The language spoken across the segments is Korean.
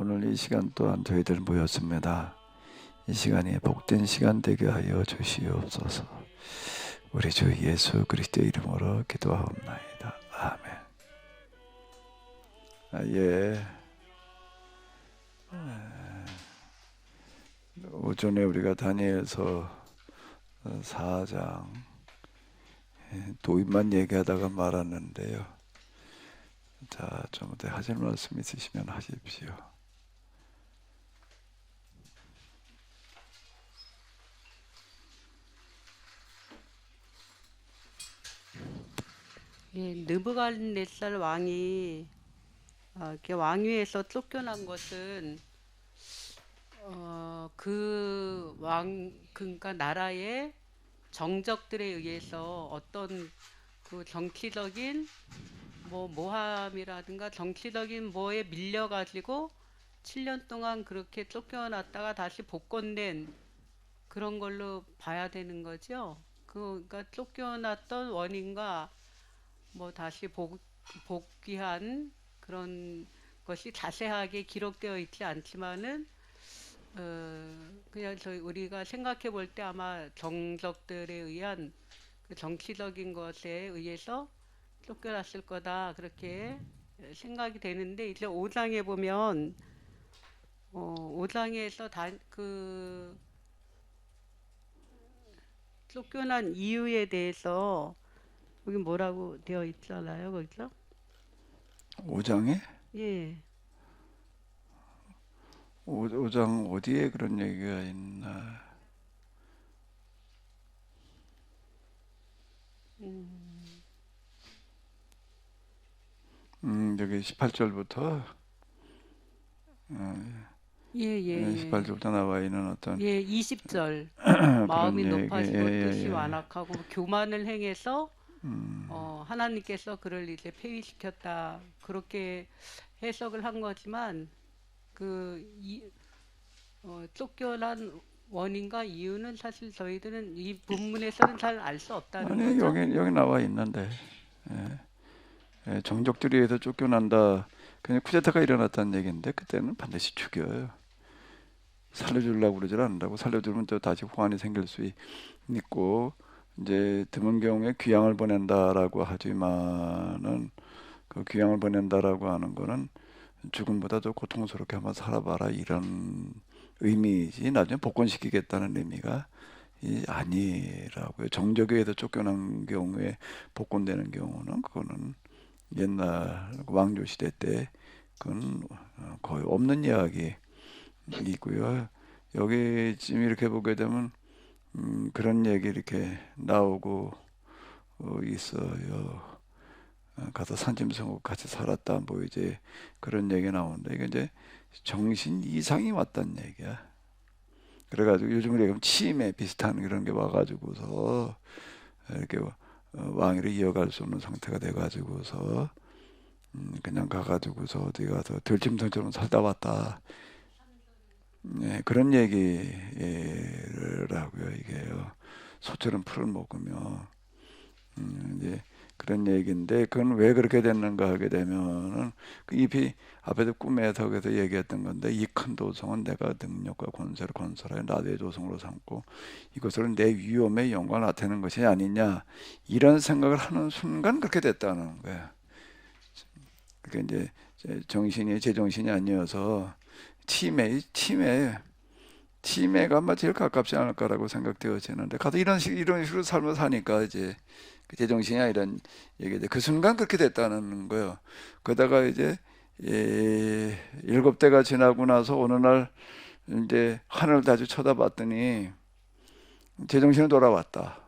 오늘 이 시간 또한 저희들 모였습니다. 이 시간이 복된 시간 되게 하여 주시옵소서. 우리 주 예수 그리스도의 이름으로 기도하옵나이다. 아멘. 예. 오전에 우리가 다니엘서 4장 도입만 얘기하다가 말았는데요. 자, 좀 더 하실 말씀 있으시면 하십시오. 예, 느부갓네살 왕이 이렇게 왕위에서 쫓겨난 것은 그러니까 나라의 정적들에 의해서 어떤 그 정치적인 모함이라든가 정치적인 뭐에 밀려가지고 7년 동안 그렇게 쫓겨났다가 다시 복권된 그런 걸로 봐야 되는 거죠. 그러니까 쫓겨났던 원인과 다시 복귀한 그런 것이 자세하게 기록되어 있지 않지만은 그냥 우리가 생각해 볼 때 아마 정적들에 의한 그 정치적인 것에 의해서 쫓겨났을 거다 그렇게 생각이 되는데, 이제 5장에 보면 5장에서 그 쫓겨난 이유에 대해서 여기 뭐라고 되어 있잖아요, 그죠? 5장에? 예. 5장 어디에 그런 얘기가 있나? 여기 18절부터 예, 예, 예. 18절부터 나와 있는 어떤 예, 20절. 그런 마음이 얘기. 높아지고 뜻이 예. 완악하고 교만을 행해서 하나님께서 그를 이제 폐위시켰다. 그렇게 해석을 한 거지만 쫓겨난 원인과 이유는 사실 저희들은 이 본문에서는 잘 알 수 없다는 아니 거죠. 여기 나와 있는데 정적들에 의해서 쫓겨난다. 그냥 쿠데타가 일어났다는 얘기인데 그때는 반드시 죽여요. 살려주려고 그러질 않는다고. 살려주면 또 다시 호환이 생길 수 있고, 이제 드문 경우에 귀양을 보낸다라고 하지만은 그 귀양을 보낸다라고 하는 거는 죽음보다 더 고통스럽게 한번 살아봐라 이런 의미지, 나중에 복권시키겠다는 의미가 아니라고요. 정적에 의해서 쫓겨난 경우에 복권되는 경우는 그거는 옛날 왕조 시대 때 그건 거의 없는 이야기이고요. 여기 지금 이렇게 보게 되면 그런 얘기 이렇게 나오고 있어요. 가서 산짐승하고 같이 살았다 뭐 이제 그런 얘기 나오는데, 이게 이제 정신 이상이 왔다는 얘기야. 그래가지고 요즘 우리가 치매 비슷한 그런 게 와가지고서 이렇게 왕위를 이어갈 수 없는 상태가 돼가지고서 그냥 가가지고서 어디 가서 들짐승처럼 살다 왔다. 네, 그런 얘기라고요. 이게요. 소처럼 풀을 먹으며 이제 그런 얘기인데, 그건 왜 그렇게 됐는가 하게 되면은 그 잎이 앞에서 꿈의 해석에서 얘기했던 건데, 이 큰 도성은 내가 능력과 권세를 건설하여 나의 조성으로 삼고 이것으로 내 위엄의 영광을 나타내는 것이 아니냐, 이런 생각을 하는 순간 그렇게 됐다는 거야. 그게 이제 정신이 제정신이 아니어서 치매가 아마 제일 가깝지 않을까라고 생각되어지는데, 가도 이런 식으로 삶을 사니까 이제 그 제정신이 아니란 얘기인데, 그 순간 그렇게 됐다는 거예요. 그러다가 이제 7대가 지나고 나서 어느 날 이제 하늘을 다시 쳐다봤더니 제정신이 돌아왔다.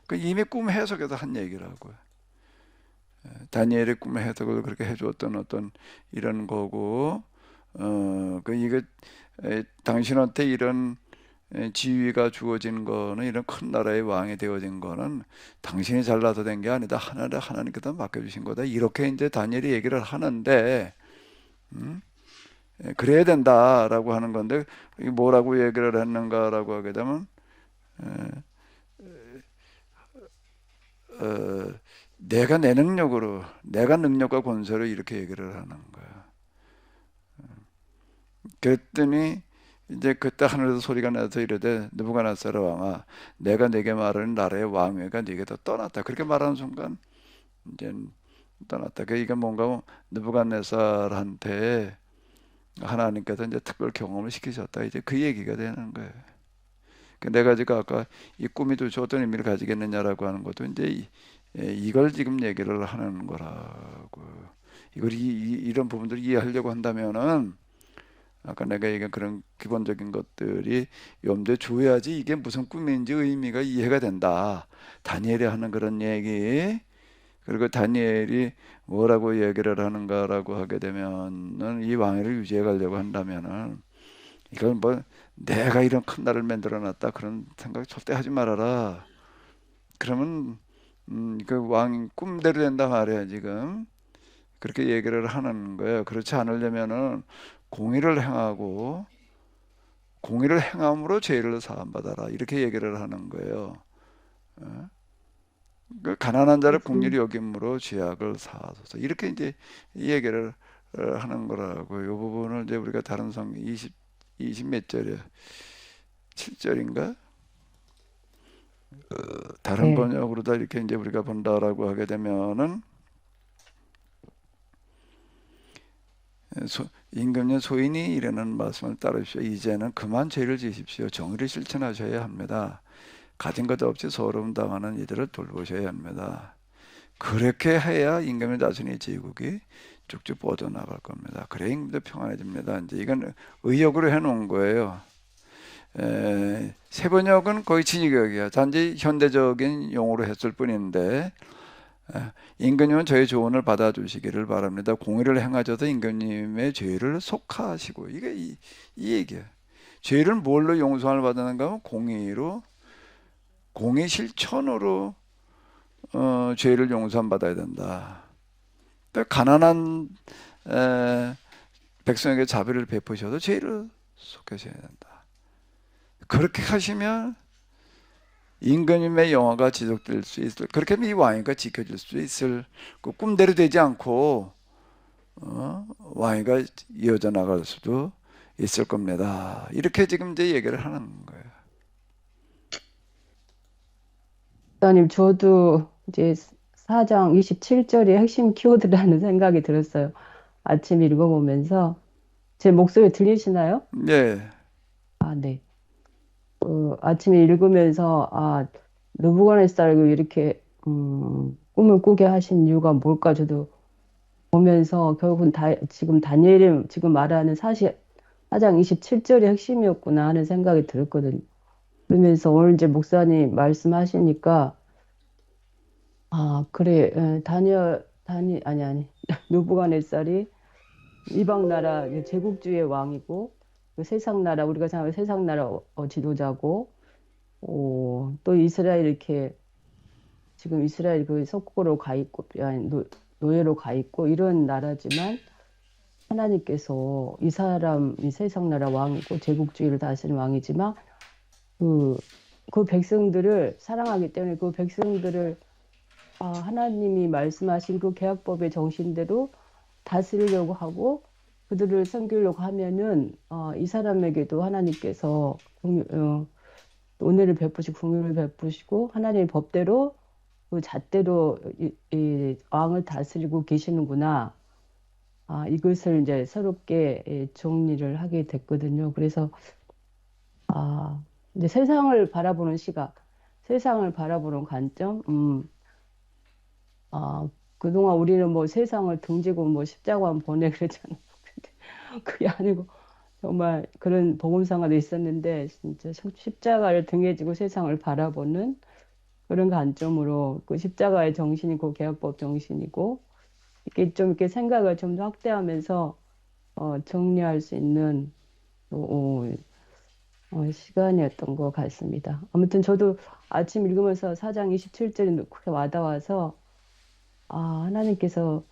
그 이미 꿈 해석에서 한 얘기라고요. 다니엘의 꿈의 해석을 그렇게 해주었던 어떤 이런 거고, 이게 당신한테 이런 지위가 주어진 거는, 이런 큰 나라의 왕이 되어진 거는 당신이 잘나서 된 게 아니다. 하나님께서 맡겨주신 거다. 이렇게 이제 다니엘이 얘기를 하는데, 음? 그래야 된다라고 하는 건데, 뭐라고 얘기를 했는가라고 하게 되면, 어, 내가 능력과 권세로 이렇게 얘기를 하는 거야. 그랬더니 이제 그때 하늘에서 소리가 나서 이르되 느부갓네살 왕아 내가 네게 말하는 나라의 왕위가 네게서 떠났다. 그렇게 말하는 순간 이제 떠났다. 그러니까 뭔가 느부갓네살한테 하나님께서 이제 특별 경험을 시키셨다. 이제 그 얘기가 되는 거예요. 내가 지금 아까 이 꿈이 도대체 어떤 의미를 가지겠느냐라고 하는 것도 이제 이걸 지금 얘기를 하는 거라고. 이걸 이런 부분들을 이해하려고 한다면은 아까 내가 얘기한 그런 기본적인 것들이 염두에 줘야지 이게 무슨 꿈인지 의미가 이해가 된다. 다니엘이 하는 그런 얘기, 그리고 다니엘이 뭐라고 얘기를 하는가라고 하게 되면은 이 왕위를 유지해 가려고 한다면은 이건 뭐 내가 이런 큰 나라를 만들어 놨다 그런 생각 절대 하지 말아라. 그러면 그 왕 꿈대로 된다 말이야 지금. 그렇게 얘기를 하는 거예요. 그렇지 않으려면은 공의를 행하고 공의를 행함으로 죄를 사함 받아라. 이렇게 얘기를 하는 거예요. 어? 그 가난한 자를 국률이 말씀, 여김으로 죄악을 사하소서. 이렇게 이제 이 얘기를 하는 거라고. 이 부분을 이제 우리가 다른 성 20 몇 절이야. 7절인가? 다른 네. 번역으로다 이렇게 이제 우리가 본다라고 하게 되면은 임금님 소인이 이르는 말씀을 따르십시오. 이제는 그만 죄를 지십시오. 정의를 실천하셔야 합니다. 가진 것 없이 서러움 당하는 이들을 돌보셔야 합니다. 그렇게 해야 임금의 자손의 제국이 쭉쭉 뻗어나갈 겁니다. 그래 임금도 평안해집니다. 이제 이건 의역으로 해놓은 거예요. 세번역은 거의 진의역이야. 단지 현대적인 용어로 했을 뿐인데 임금님은 저희 조언을 받아주시기를 바랍니다. 공의를 행하셔서 임금님의 죄를 속하시고 이게 이 얘기야. 죄를 뭘로 용서를 받는가 하면 공의로 공의 실천으로 죄를 용서 받아야 된다. 또 가난한 에, 백성에게 자비를 베푸셔도 죄를 속하셔야 된다. 그렇게 하시면 임금님의 영화가 지속될 수 있을 그렇게 하면 이 왕위가 지켜질 수 있을 그 꿈대로 되지 않고 왕위가 이어져 나갈 수도 있을 겁니다. 이렇게 지금 이제 얘기를 하는 거예요. 목사님, 저도 이제 4장 27절의 핵심 키워드라는 생각이 들었어요. 아침 읽어보면서. 제 목소리 들리시나요? 네, 아, 네. 아침에 읽으면서, 느부갓네살을 이렇게, 꿈을 꾸게 하신 이유가 뭘까 저도 보면서 결국은 지금 다니엘이 지금 말하는 4장 27절의 핵심이었구나 하는 생각이 들었거든요. 그러면서 오늘 이제 목사님 말씀하시니까, 그래, 아니, 느부갓네살이 이방 나라 제국주의 왕이고, 그 세상 나라, 우리가 생각하는 세상 나라 지도자고, 또 이스라엘 이렇게, 지금 이스라엘 그 속국으로 가 있고, 아니, 노예로 가 있고, 이런 나라지만, 하나님께서 이 사람이 세상 나라 왕이고, 제국주의를 다스리는 왕이지만, 그, 그 백성들을 사랑하기 때문에 그 백성들을 하나님이 말씀하신 그 계약법의 정신대로 다스리려고 하고 그들을 섬기려고 하면은 이 사람에게도 하나님께서 은혜를 베푸시고 긍휼을 베푸시고 하나님의 법대로 그 잣대로 이 왕을 다스리고 계시는구나. 이것을 이제 새롭게 정리를 하게 됐거든요. 그래서 이제 세상을 바라보는 시각, 세상을 바라보는 관점, 그동안 우리는 뭐 세상을 등지고 뭐 십자가만 보내 그랬잖아요. 근데 그게 아니고 정말 그런 복음상화도 있었는데 진짜 십자가를 등에 지고 세상을 바라보는 그런 관점으로 그 십자가의 정신이 그 계약법 정신이고 이렇게 좀 이렇게 생각을 좀 더 확대하면서 정리할 수 있는 어, 시간이었던 것 같습니다. 아무튼 저도 아침 읽으면서 4장 27절이 그렇게 와닿아서 하나님께서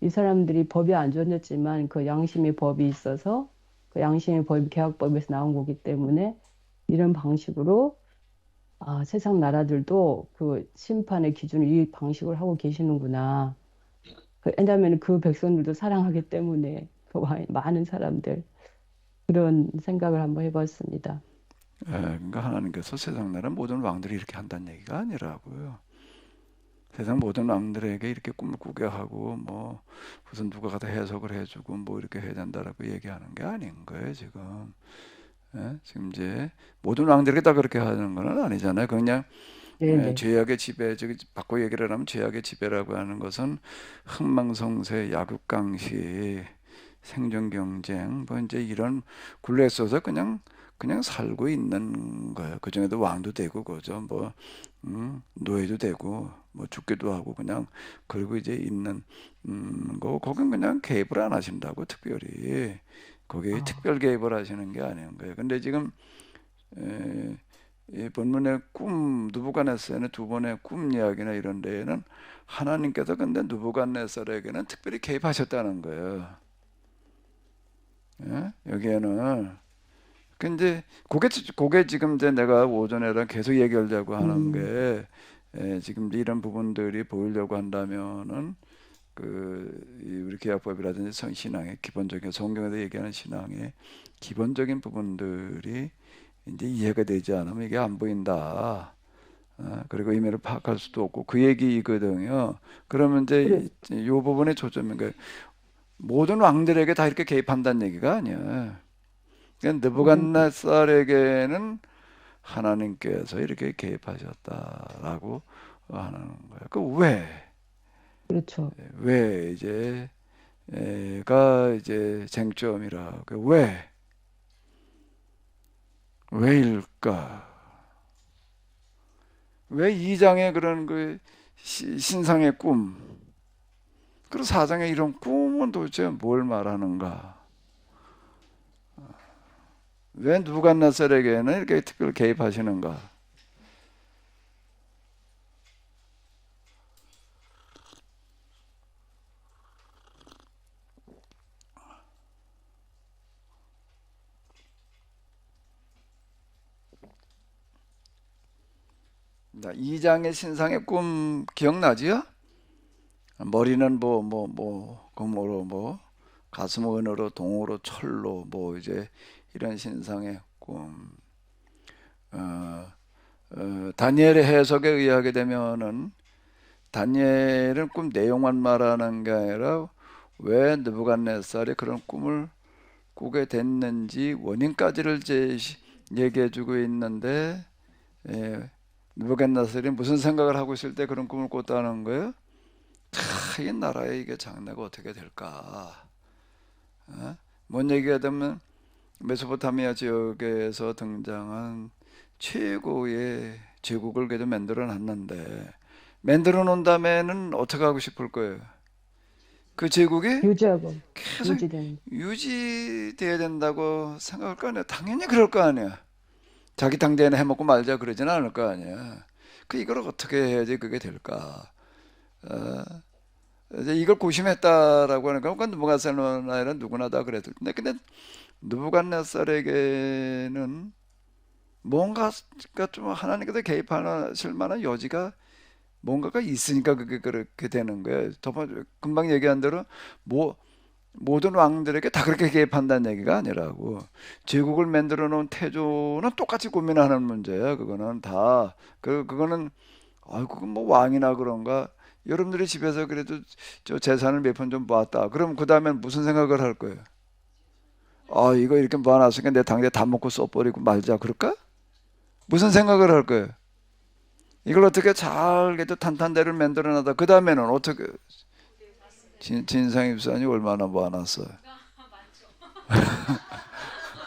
이 사람들이 법이 안 좋았지만 그 양심의 법이 있어서 그 양심의 법이 계약법에서 나온 거기 때문에 이런 방식으로 세상 나라들도 그 심판의 기준을 이 방식으로 하고 계시는구나. 왜냐하면 그 백성들도 사랑하기 때문에 그 많은 사람들. 그런 생각을 한번 해봤습니다. 그러니까 하나님께서 세상 나라 모든 왕들이 이렇게 한다는 얘기가 아니라고요. 세상 모든 왕들에게 이렇게 꿈을 꾸게 하고 뭐 무슨 누가 가다 해석을 해주고 뭐 이렇게 해야 된다라고 얘기하는 게 아닌 거예요 지금. 지금 이제 모든 왕들에게 다 그렇게 하는 건 아니잖아요. 그냥 네네. 죄악의 지배, 저기 바꿔 얘기를 하면 죄악의 지배라고 하는 것은 흥망성쇠, 약육강식, 생존 경쟁, 뭐 이제 이런 굴레 속에서 그냥 살고 있는 거예요. 그 중에도 왕도 되고 그죠. 뭐 노예도 되고 뭐 죽기도 하고 그냥 그리고 이제 있는 거 거긴 그냥 개입을 안 하신다고 특별히 거기에 아, 특별 개입을 하시는 게 아닌 거예요. 근데 지금 에, 이 본문의 꿈 느부갓네살의 두 번의 꿈 이야기나 이런 데에는 하나님께서 근데 느부갓네살에게는 특별히 개입하셨다는 거예요. 여기에는 근데 그게 지금 이제 내가 오전에랑 계속 얘기하려고 하는 음, 게 지금 이제 이런 부분들이 보이려고 한다면은 우리 개혁법이라든지 성신앙의 기본적인 성경에서 얘기하는 신앙의 기본적인 부분들이 이제 이해가 되지 않으면 이게 안 보인다. 그리고 의미를 파악할 수도 없고 그 얘기거든요. 그러면 그래, 이제 이 부분에 초점인 거예요. 모든 왕들에게 다 이렇게 개입한다는 얘기가 아니야. 그러니까 음, 느부갓네살에게는 하나님께서 이렇게 개입하셨다라고 하는 거예요. 그 그렇죠. 왜 이제가 이제 쟁점이라. 왜일까? 왜 2장의 그런 신상의 꿈, 그리고 4장의 이런 꿈은 도대체 뭘 말하는가? 왜 누갓나살에게는 이렇게 특별 개입하시는가? 자, 2장의 신상의 꿈 기억나지요? 머리는 금으로 가슴은 은으로 동으로 철로 이제 이런 신상의 꿈. 어, 다니엘의 해석에 의하게 되면은 다니엘은 꿈 내용만 말하는 게 아니라 왜 느부갓네살이 그런 꿈을 꾸게 됐는지 원인까지를 얘기해주고 있는데 느부갓네살이 무슨 생각을 하고 있을 때 그런 꿈을 꿨다는 거예요? 이 나라에 이게 장래가 어떻게 될까? 뭔 얘기가 되면 메소포타미아 지역에서 등장한 최고의 제국을 그래도 만들어 놨는데 만들어 놓은 다음에는 어떻게 하고 싶을 거예요? 그 제국이 유지하고, 계속 유지되는. 유지돼야 된다고 생각할 거 아니야. 당연히 그럴 거 아니야. 자기 당대에는 해먹고 말자 그러지는 않을 거 아니야. 이걸 어떻게 해야지 그게 될까? 어, 이제 이걸 고심했다라고 하니까 느부갓네살은 누구나 다 그랬을 텐데 근데 느부갓네살에게는 뭔가 좀 하나님께서 개입하실 만한 여지가 뭔가가 있으니까 그게 그렇게 되는 거예요. 금방 얘기한 대로 뭐 모든 왕들에게 다 그렇게 개입한다는 얘기가 아니라고. 제국을 만들어 놓은 태조는 똑같이 고민하는 문제야. 그거는 다 그거는 그건 뭐 왕이나 그런가. 여러분들이 집에서 그래도 저 재산을 몇 푼 좀 모았다. 그럼 그 다음엔 무슨 생각을 할 거예요? 이거 이렇게 모아놨으니까 내 당장 다 먹고 써버리고 말자. 그럴까? 무슨 생각을 할 거예요? 이걸 어떻게 잘 그래도 탄탄대를 만들어놔다. 그 다음에는 어떻게 진상입산이 얼마나 모아놨어요?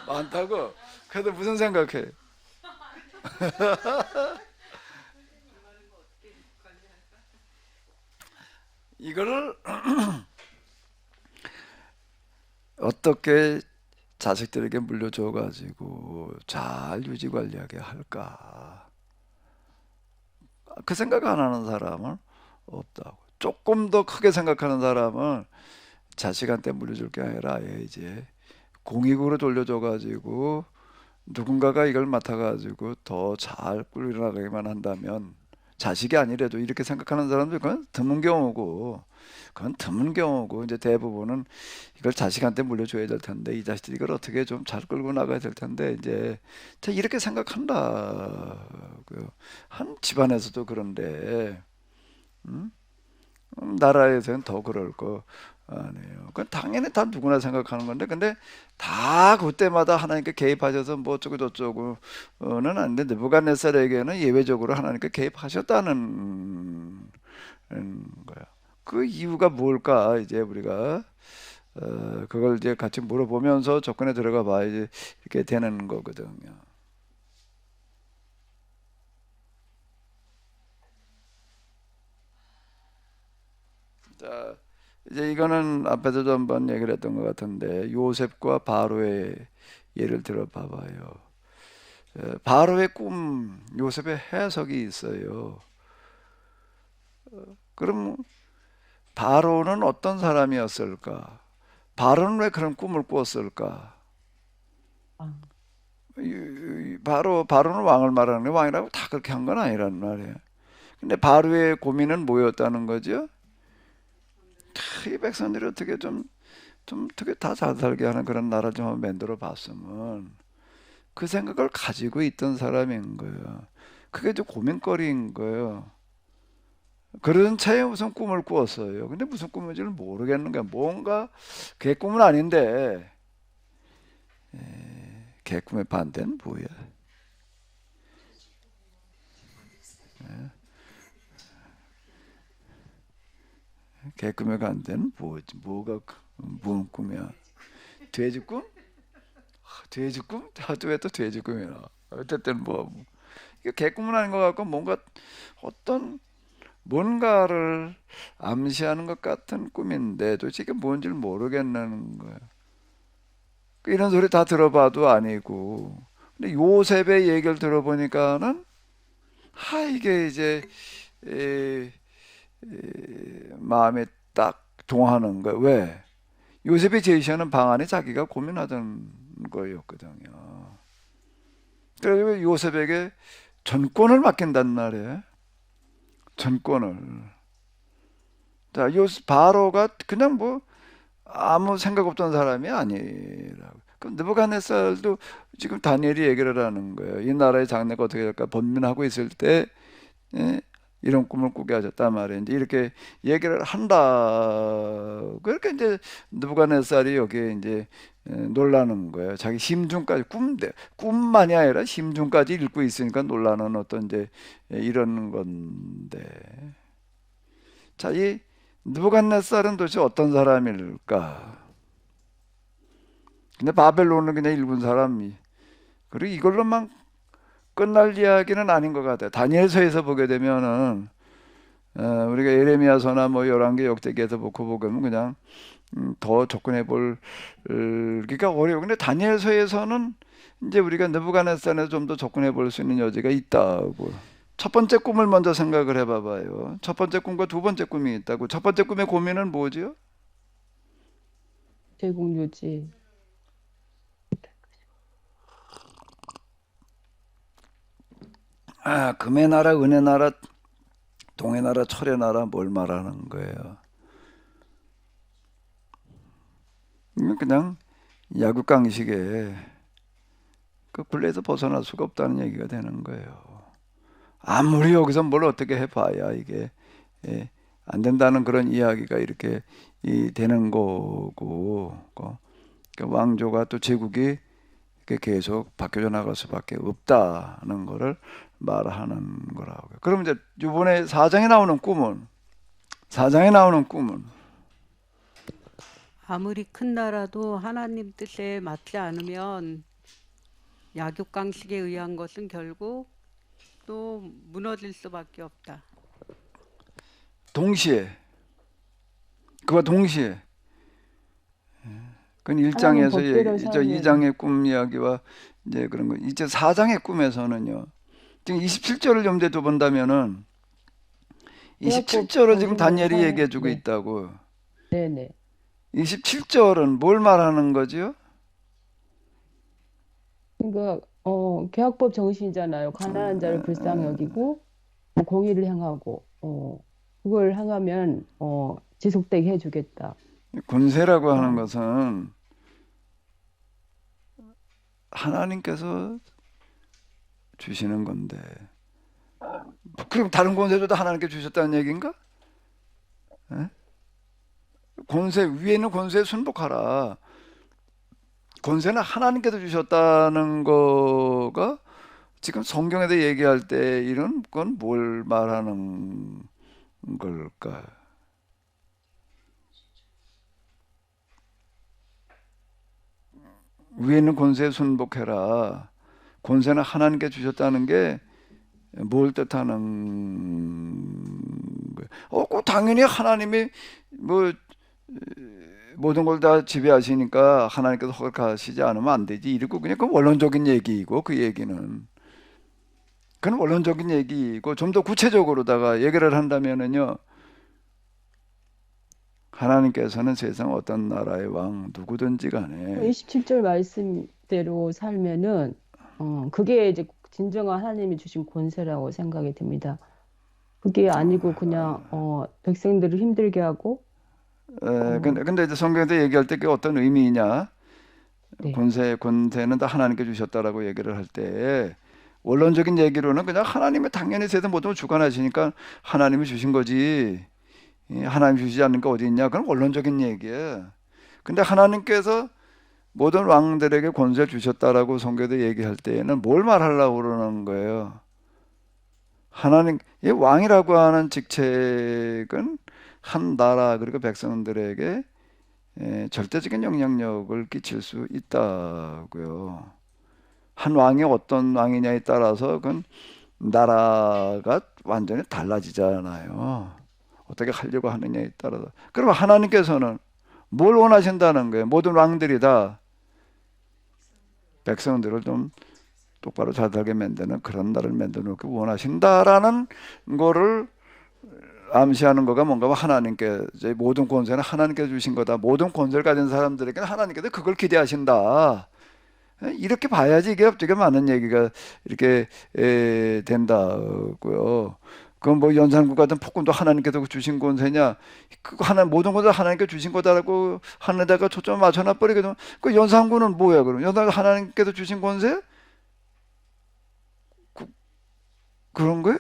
많다고? 그래도 무슨 생각해? 이거를 어떻게 자식들에게 물려줘 가지고 잘 유지 관리하게 할까? 그 생각 안 하는 사람은 없다고. 조금 더 크게 생각하는 사람은 자식한테 물려줄 게 아니라 이제 공익으로 돌려줘 가지고 누군가가 이걸 맡아 가지고 더 잘 꾸려나가기만 한다면 자식이 아니래도 이렇게 생각하는 사람들 그건 드문 경우고, 그건 드문 경우고, 이제 대부분은 이걸 자식한테 물려줘야 될 텐데 이 자식들이 이걸 어떻게 좀 잘 끌고 나가야 될 텐데, 이제 자, 이렇게 생각한다. 한 집안에서도 그런데, 음? 나라에서는 더 그럴 거 아니에요. 그건 당연히 다 누구나 생각하는 건데, 근데 다 그때마다 하나님께 개입하셔서 뭐 어쩌고 저쩌고는 아닌데, 느부갓네살에게는 예외적으로 하나님께 개입하셨다는 거야. 그 이유가 뭘까? 이제 우리가 그걸 이제 같이 물어보면서 접근에 들어가 봐야지 이렇게 되는 거거든요. 자, 이제 이거는 앞에서도 한번 얘기를 했던 것 같은데, 요셉과 바로의 예를 들어 봐봐요. 바로의 꿈, 요셉의 해석이 있어요. 그럼 바로는 어떤 사람이었을까? 바로는 왜 그런 꿈을 꾸었을까? 아, 바로는 왕을 말하는 게, 왕이라고 다 그렇게 한 건 아니란 말이에요. 근데 바로의 고민은 뭐였다는 거죠? 이 백성들이 어떻게 좀 어떻게 다 잘 살게 하는 그런 나라 좀 한번 만들어 봤으면, 그 생각을 가지고 있던 사람인 거예요. 그게 좀 고민거리인 거예요. 그런 차에 무슨 꿈을 꾸었어요. 근데 무슨 꿈인지를 모르겠는 거야. 뭔가 걔 꿈은 아닌데, 걔 꿈의 반대는 뭐야? 걔 꿈의 반대는 뭐지? 무슨 꿈이야? 돼지 꿈? 돼지 꿈? 왜 또 돼지 꿈이야? 어쨌든 뭐 이게 걔 꿈은 아닌 것 같고, 뭔가를 암시하는 것 같은 꿈인데 도대체 이게 뭔지를 모르겠는 거예요. 이런 소리 다 들어봐도 아니고. 근데 요셉의 얘기를 들어보니까는, 이게 이제 에, 마음에 딱 동하는 거예요. 왜? 요셉이 제시하는 방안이 자기가 고민하던 거였거든요. 그래서 요셉에게 전권을 맡긴단 말이에요. 전권을. 자, 바로가 그냥 뭐 아무 생각 없던 사람이 아니라고. 그럼 느부갓네살도 지금 다니엘이 얘기를 하는 거예요. 이 나라의 장래가 어떻게 될까 번민하고 있을 때, 예? 이런 꿈을 꾸게 하셨단 말이에요. 이제 이렇게 얘기를 한다. 그렇게 이제 느부갓네살이 여기에 이제 놀라는 거예요. 자기 심중까지 꿈만이 아니라 심중까지 읽고 있으니까 놀라는 어떤 이제 이런 건데. 자, 이 느부갓네살은 도대체 어떤 사람일까? 근데 바벨론은 그냥 일군 사람이. 그리고 이걸로만 끝날 이야기는 아닌 것 같아요. 다니엘서에서 보게 되면은 우리가 예레미야서나 뭐 열왕기 역대기에서 보고 보면 그냥 더 접근해 볼 기가 어려워. 근데 다니엘서에서는 이제 우리가 느부갓네살에서 좀 더 접근해 볼 수 있는 여지가 있다고. 첫 번째 꿈을 먼저 생각을 해봐봐요. 첫 번째 꿈과 두 번째 꿈이 있다고. 첫 번째 꿈의 고민은 뭐지요? 제국유지. 금의 나라, 은의 나라, 동의 나라, 철의 나라, 뭘 말하는 거예요? 이건 그냥 야구강식에 그 굴레에서 벗어날 수가 없다는 얘기가 되는 거예요. 아무리 여기서 뭘 어떻게 해봐야 이게 안 된다는 그런 이야기가 이렇게 되는 거고, 그 왕조가 또 제국이 이렇게 계속 바뀌어 나갈 수밖에 없다는 거를 말하는 거라고요. 그럼 이제 이번에 사장에 나오는 꿈은 아무리 큰 나라도 하나님 뜻에 맞지 않으면 약육강식에 의한 것은 결국 또 무너질 수밖에 없다. 동시에 그와 동시에 그건 하나님 1장에서 법대로 얘기죠. 살면 2장의 꿈 이야기와 이제 그런 거. 이제 4장의 꿈에서는요. 지금 27절을 염두에 두 본다면은 계약법 27절을 지금 정신대로 다니엘이 사는 얘기해 주고 네, 있다고. 네네. 27절은 뭘 말하는 거지요? 그러니까 계약법 정신이잖아요. 가난한 자를 불쌍히 여기고 뭐 공의를 행하고 그걸 행하면 지속되게 해주겠다. 권세라고 하는 어, 것은 하나님께서 주시는 건데, 그럼 다른 권세도 다 하나님께 주셨다는 얘기인가? 예? 권세 위에 있는 권세에 순복하라. 권세는 하나님께서 주셨다는 거가 지금 성경에서 얘기할 때 이런 건 뭘 말하는 걸까? 위에 있는 권세에 순복해라. 권세는 하나님께 주셨다는 게 뭘 뜻하는 거예요? 그 당연히 하나님이 뭐 모든 걸 다 지배하시니까 하나님께서 허락하시지 않으면 안 되지. 이러고 그냥 그 원론적인 얘기이고 그 얘기는 그건 원론적인 얘기이고 좀 더 구체적으로다가 얘기를 한다면은요. 하나님께서는 세상 어떤 나라의 왕 누구든지 간에 27절 말씀대로 살면은 그게 이제 진정한 하나님이 주신 권세라고 생각이 듭니다. 그게 아니고 그냥 백성들을 힘들게 하고 어, 근데 이제 성경에서 얘기할 때 그게 어떤 의미냐? 네. 권세는 다 하나님께 주셨다라고 얘기를 할 때 원론적인 얘기로는 그냥 하나님이 당연히 세상 모든 걸 주관하시니까 하나님이 주신 거지. 하나님 주시지 않는 게 어디 있냐? 그건 원론적인 얘기예요. 근데 하나님께서 모든 왕들에게 권세를 주셨다라고 성경에서 얘기할 때에는 뭘 말하려고 그러는 거예요? 하나님, 이 왕이라고 하는 직책은 한 나라 그리고 백성들에게 절대적인 영향력을 끼칠 수 있다고요. 한 왕이 어떤 왕이냐에 따라서 그건 나라가 완전히 달라지잖아요. 어떻게 하려고 하느냐에 따라서. 그럼 하나님께서는 뭘 원하신다는 거예요? 모든 왕들이 다 백성들을 좀 똑바로 잘 살게 만드는 그런 나라를 만들어 놓기 원하신다라는 거를 암시하는 거가 뭔가 하나님께 이제 모든 권세는 하나님께서 주신 거다. 모든 권세를 가진 사람들에게는 하나님께서 그걸 기대하신다. 이렇게 봐야지 이게 되게 많은 얘기가 이렇게 된다고요. 그건 뭐 연산군 같은 폭군도 하나님께서 주신 권세냐? 그 하나 모든 것을 하나님께 주신 거다라고 하는 데가 초점을 맞춰놔 버리게 되면 그 연산군은 뭐야 그럼? 연산군 하나님께서 주신 권세? 그, 그런 거예요?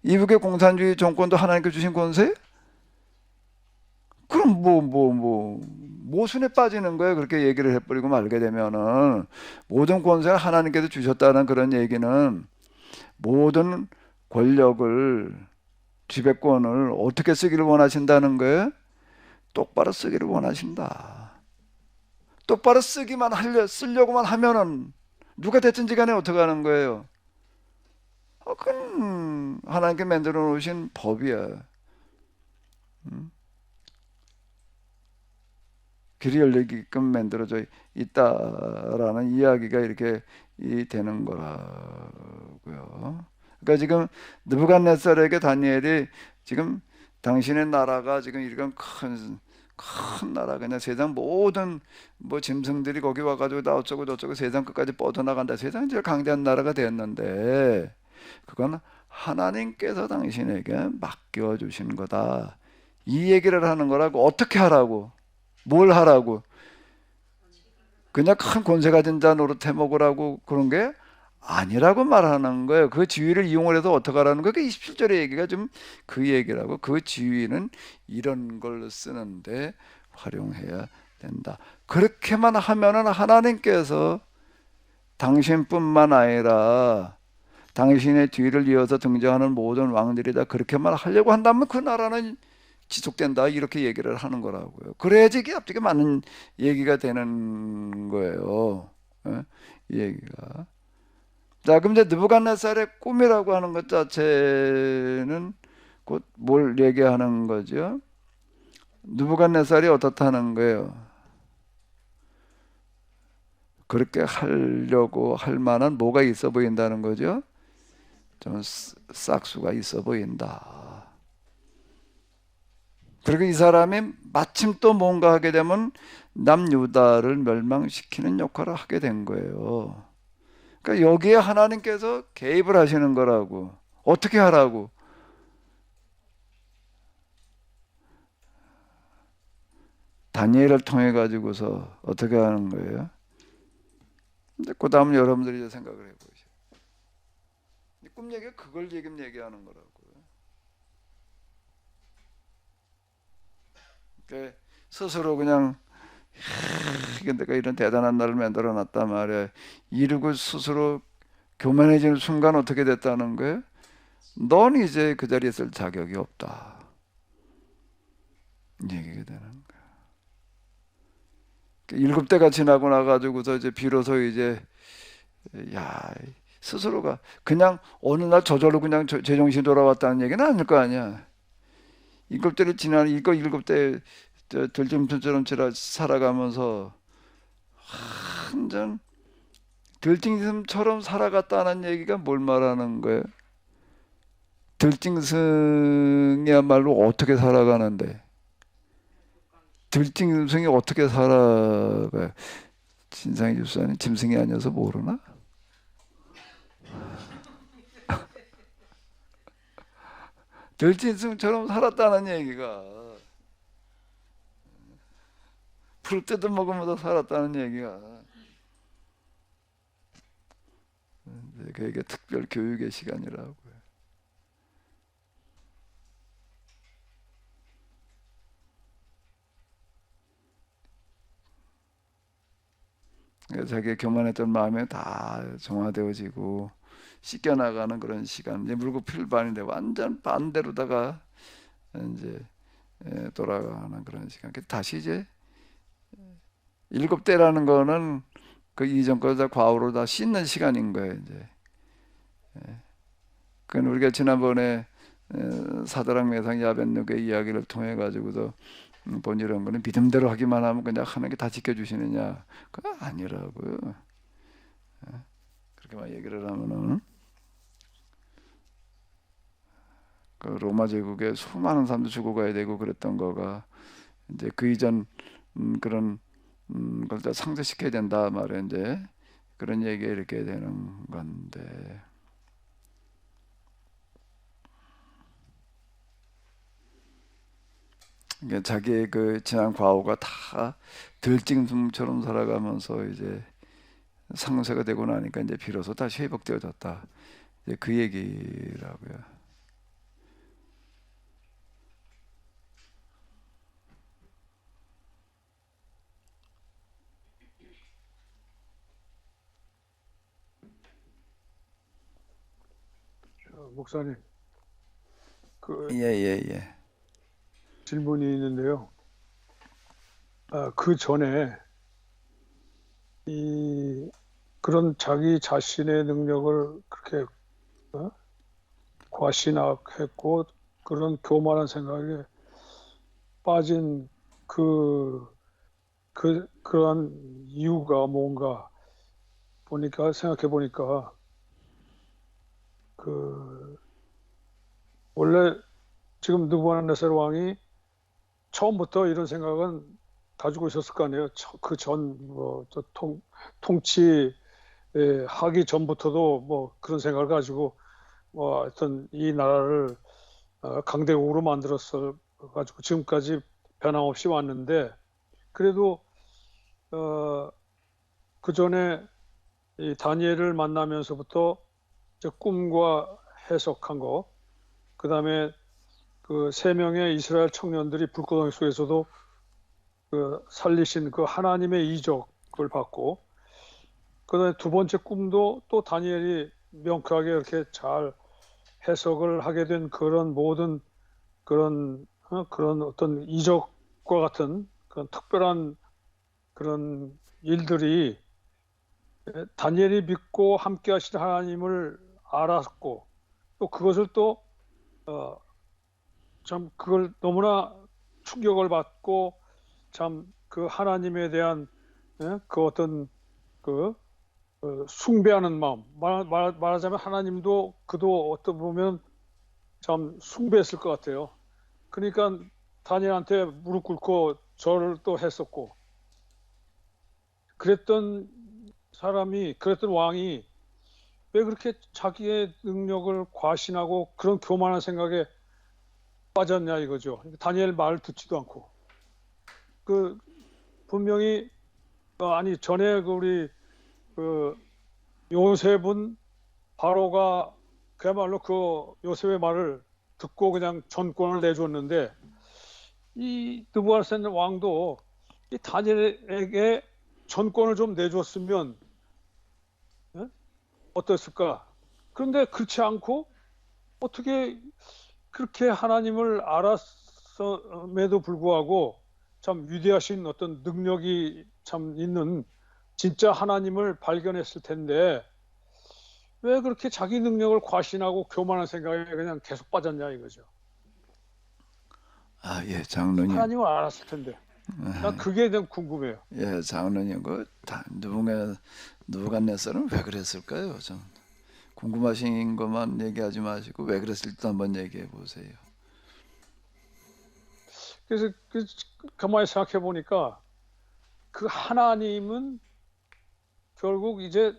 이북의 공산주의 정권도 하나님께 주신 권세? 그럼 모순에 빠지는 거예요. 그렇게 얘기를 해버리고 말게 되면은 모든 권세를 하나님께서 주셨다는 그런 얘기는 모든 권력을 지배권을 어떻게 쓰기를 원하신다는 거예요? 똑바로 쓰기를 원하신다. 똑바로 쓰려고만 하면은 누가 됐든지 간에 어떻게 하는 거예요? 그건 하나님께 만들어 놓으신 법이야. 음? 길이 열리게끔 만들어져 있다라는 이야기가 이렇게 되는 거라고요. 그러니까 지금 느부갓네살에게 다니엘이 지금 당신의 나라가 지금 이런 큰 나라 그냥 세상 모든 뭐 짐승들이 거기 와가지고 나 어쩌고 저쩌고 세상 끝까지 뻗어나간다. 세상 제일 강대한 나라가 되었는데 그건 하나님께서 당신에게 맡겨주신 거다. 이 얘기를 하는 거라고. 어떻게 하라고? 뭘 하라고? 그냥 큰 권세 가진 자 노릇해 먹으라고 그런 게 아니라고 말하는 거예요. 그 지위를 이용을 해서 어떻게 하라는 거예요? 그 27절의 얘기가 좀 그 얘기라고. 그 지위는 이런 걸 쓰는데 활용해야 된다. 그렇게만 하면은 하나님께서 당신뿐만 아니라 당신의 뒤를 이어서 등장하는 모든 왕들이 다 그렇게만 하려고 한다면 그 나라는 지속된다 이렇게 얘기를 하는 거라고요. 그래야지 이게 앞뒤가 맞는 얘기가 되는 거예요. 예? 이 얘기가. 자, 그럼 이제 느부갓네살의 꿈이라고 하는 것 자체는 곧 뭘 얘기하는 거죠? 느부갓네살이 어떻다는 거예요? 그렇게 하려고 할 만한 뭐가 있어 보인다는 거죠? 좀 싹수가 있어 보인다. 그리고 이 사람이 마침 또 뭔가 하게 되면 남유다를 멸망시키는 역할을 하게 된 거예요. 그러니까 여기에 하나님께서 개입을 하시는 거라고. 어떻게 하라고? 다니엘을 통해 가지고서 어떻게 하는 거예요? 근데 그 다음은 여러분들이 이제 생각을 해보시죠. 꿈 얘기가 그걸 지금 얘기하는 거라고. 그러니까 스스로 그냥 이게 내가 이런 대단한 나를 만들어 놨단 말이야. 이러고 스스로 교만해지는 순간 어떻게 됐다는 거예요? 넌 이제 그 자리에 있을 자격이 없다. 이 얘기가 되는 거야. 일곱 대가 지나고 나가지고서 이제 비로소 이제 야 스스로가 그냥 어느 날 저절로 그냥 제정신이 돌아왔다는 얘기는 아닐 거 아니야. 일곱 대를 지나 이거 일곱 대 들짐승처럼 살아가면서 완전 들짐승처럼 살아갔다는 얘기가 뭘 말하는 거예요? 들짐승이야말로 어떻게 살아가는데? 들짐승이 어떻게 살아가요? 진상이 집사님 짐승이 아니어서 모르나? 들짐승처럼 살았다는 얘기가 풀 뜯어먹으면서 살았다는 얘기가 그게 특별 교육의 시간이라고요. 자기의 교만했던 마음이 다 정화되어지고 씻겨나가는 그런 시간. 이제 물고필반인데 완전 반대로다가 이제 돌아가는 그런 시간. 다시 이제 일곱 대라는 거는 그 이전 거 다 과오로 다 씻는 시간인 거예요. 이제. 그건 우리가 지난번에 사드락 메상 야벳누고의 이야기를 통해 가지고도 본 이런 거는 믿음대로 하기만 하면 그냥 하는 게 다 지켜주시느냐? 그건 아니라고요. 그렇게만 얘기를 하면은 그 로마 제국에 수많은 사람도 죽어가야 되고 그랬던 거가 이제 그 이전 그런 걸 다 상쇄시켜야 된다 말에 이제 그런 얘기가 이렇게 되는 건데. 그러니까 자기의 그 지난 과거가 다 들짐승처럼 살아가면서 이제 상쇄가 되고 나니까 이제 비로소 다시 회복되어졌다. 이제 그 얘기라고요. 목사님, 그 예. 질문이 있는데요. 그 전에 그런 자기 자신의 능력을 그렇게 과신학했고 그런 교만한 생각에 빠진 그런 이유가 뭔가 생각해 보니까 원래 지금 느부갓네살 왕이 처음부터 이런 생각은 가지고 있었을 거 아니에요. 그 전 통치 하기 전부터도 뭐 그런 생각을 가지고 하여튼 이 나라를 강대국으로 만들었어 가지고 지금까지 변함없이 왔는데 그래도 그 전에 이 다니엘을 만나면서부터 꿈과 해석한 거, 그 다음에 그 3명의 이스라엘 청년들이 불구덩이 속에서도 살리신 그 하나님의 이적을 받고, 그 다음에 두 번째 꿈도 또 다니엘이 명쾌하게 이렇게 잘 해석을 하게 된 그런 모든 그런 어떤 이적과 같은 그런 특별한 그런 일들이 다니엘이 믿고 함께 하신 하나님을 알았고 또 그것을 또 참 그걸 너무나 충격을 받고 참 그 하나님에 대한 그 어떤 숭배하는 마음 말하자면 하나님도 그도 어떤 보면 참 숭배했을 것 같아요. 그러니까 다니엘한테 무릎 꿇고 절을 또 했었고 그랬던 왕이 왜 그렇게 자기의 능력을 과신하고 그런 교만한 생각에 빠졌냐 이거죠. 다니엘 말 듣지도 않고 그 분명히 아니 전에 그 우리 그 요셉은 바로가 그야말로 그 요셉의 말을 듣고 그냥 전권을 내줬는데 이 느부갓네살 왕도 이 다니엘에게 전권을 좀 내줬으면 예? 어땠을까? 그런데 그렇지 않고 어떻게 그렇게 하나님을 알았음에도 불구하고 참 위대하신 어떤 능력이 참 있는 진짜 하나님을 발견했을 텐데 왜 그렇게 자기 능력을 과신하고 교만한 생각에 그냥 계속 빠졌냐 이거죠. 아, 예, 장로님. 하나님을 알았을 텐데. 난 그게 좀 궁금해요. 예, 장로님, 누부갓네살은 왜 그랬을까요? 좀 궁금하신 것만 얘기하지 마시고 왜 그랬을지도 한번 얘기해 보세요. 그래서 가만히 생각해 보니까 그 하나님은 결국 이제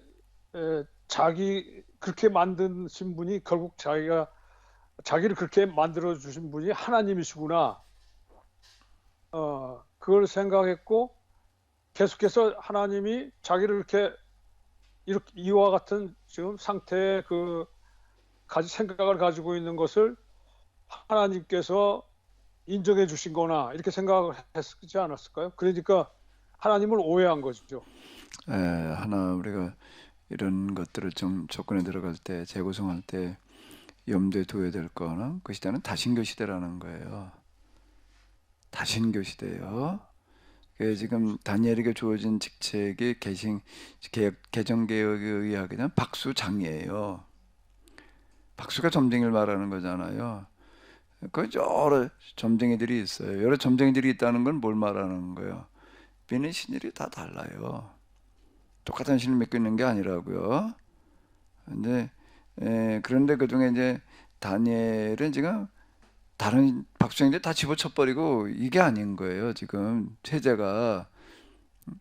자기 그렇게 만드신 분이 결국 자기를 그렇게 만들어 주신 분이 하나님이시구나. 그걸 생각했고 계속해서 하나님이 자기를 이렇게 이와 같은 지금 상태의 그 생각을 가지고 있는 것을 하나님께서 인정해 주신 거나 이렇게 생각을 했지 않았을까요? 그러니까 하나님을 오해한 거죠. 우리가 이런 것들을 좀 조건에 들어갈 때, 재구성할 때 염두에 둬야 될 거는 그 시대는 다신교 시대라는 거예요. 다신교 시대예요. 지금 다니엘에게 주어진 직책이 개정개혁에 의하게 되면 박수장이에요. 박수가 점쟁이를 말하는 거잖아요. 그 여러 점쟁이들이 있어요. 여러 점쟁이들이 있다는 건 뭘 말하는 거예요? 믿는 신일이 다 달라요. 똑같은 신을 믿고 있는 게 아니라고요. 그런데 그 중에 이제 다니엘은 지금 다른 박수장들 다 집어쳐버리고 이게 아닌 거예요. 지금 체제가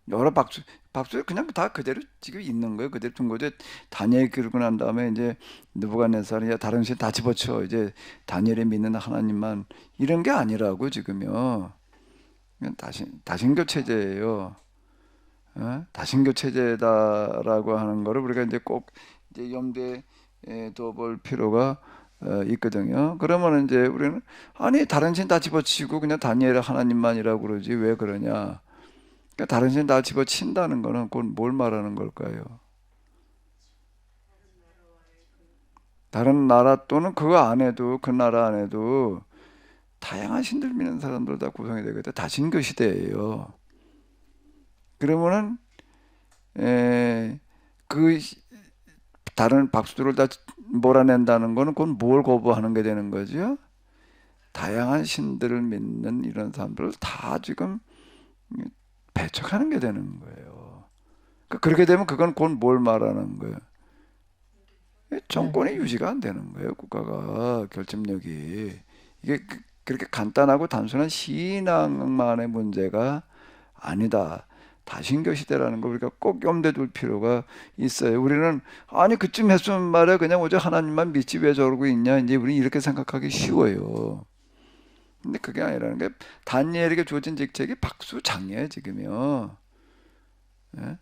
여러 박수 그냥 다 그대로 지금 있는 거예요. 그대로 둔 거죠. 다니엘 그러고 난 다음에 이제 느부갓네살이 다른 신 다 집어쳐 이제 다니엘이 믿는 하나님만 이런 게 아니라고 지금요. 다신교 체제예요. 다신교 체제다라고 하는 거를 우리가 이제 꼭 이제 염두에 둬볼 필요가 있거든요. 그러면 이제 우리는 아니 다른 신 다 집어치고 그냥 다니엘 하나님만이라고 그러지 왜 그러냐? 그러니까 다른 신 다 집어친다는 거는 그건 뭘 말하는 걸까요? 다른 나라 또는 그 나라 안에도 다양한 신들 믿는 사람들 다 구성이 되거든요. 다신교 시대예요. 그러면은 그 다른 박수들을 다 몰아낸다는 거는 그건 뭘 거부하는 게 되는 거죠? 다양한 신들을 믿는 이런 사람들을 다 지금 배척하는 게 되는 거예요. 그렇게 되면 그건 뭘 말하는 거예요? 정권의 유지가 안 되는 거예요. 국가가 결집력이. 이게 그렇게 간단하고 단순한 신앙만의 문제가 아니다. 다신교 시대라는 거 우리가 꼭 염두에 둘 필요가 있어요. 우리는 아니 그쯤 했으면 말이야 그냥 오직 하나님만 믿지 왜 저러고 있냐 이제 우리 이렇게 생각하기 쉬워요. 근데 그게 아니라는 게 다니엘에게 주어진 직책이 박수장이에요 지금요. 예?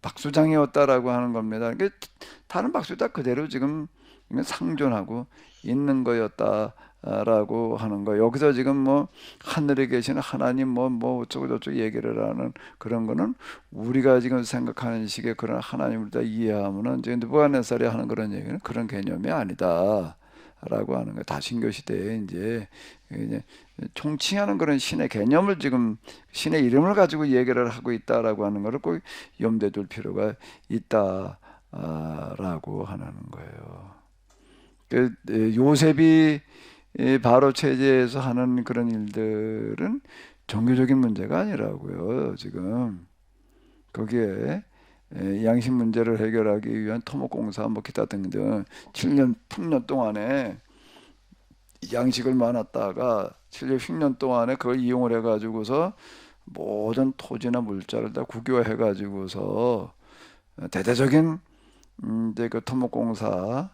박수장이었다라고 하는 겁니다. 그러니까 다른 박수 다 그대로 지금 상존하고 있는 거였다라고 하는 거. 여기서 지금 뭐 하늘에 계시는 하나님 뭐 어쩌고 저쩌고 얘기를 하는 그런 거는 우리가 지금 생각하는 식의 그런 하나님을 다 이해하면은 이제 느부갓네살이 하는 그런 얘기는 그런 개념이 아니다. 라고 하는 거예요. 다신교 시대에 이제 총칭하는 그런 신의 개념을 지금 신의 이름을 가지고 얘기를 하고 있다라고 하는 것을 꼭 염두에 둘 필요가 있다라고 하는 거예요. 요셉이 바로 체제에서 하는 그런 일들은 종교적인 문제가 아니라고요. 지금 거기에 양식 문제를 해결하기 위한 토목공사 뭐 기타 등등 7년 풍년 동안에 양식을 많았다가 7년 10년 동안에 그걸 이용을 해가지고서 모든 토지나 물자를 다 국유화해가지고서 대대적인 이제 그 토목공사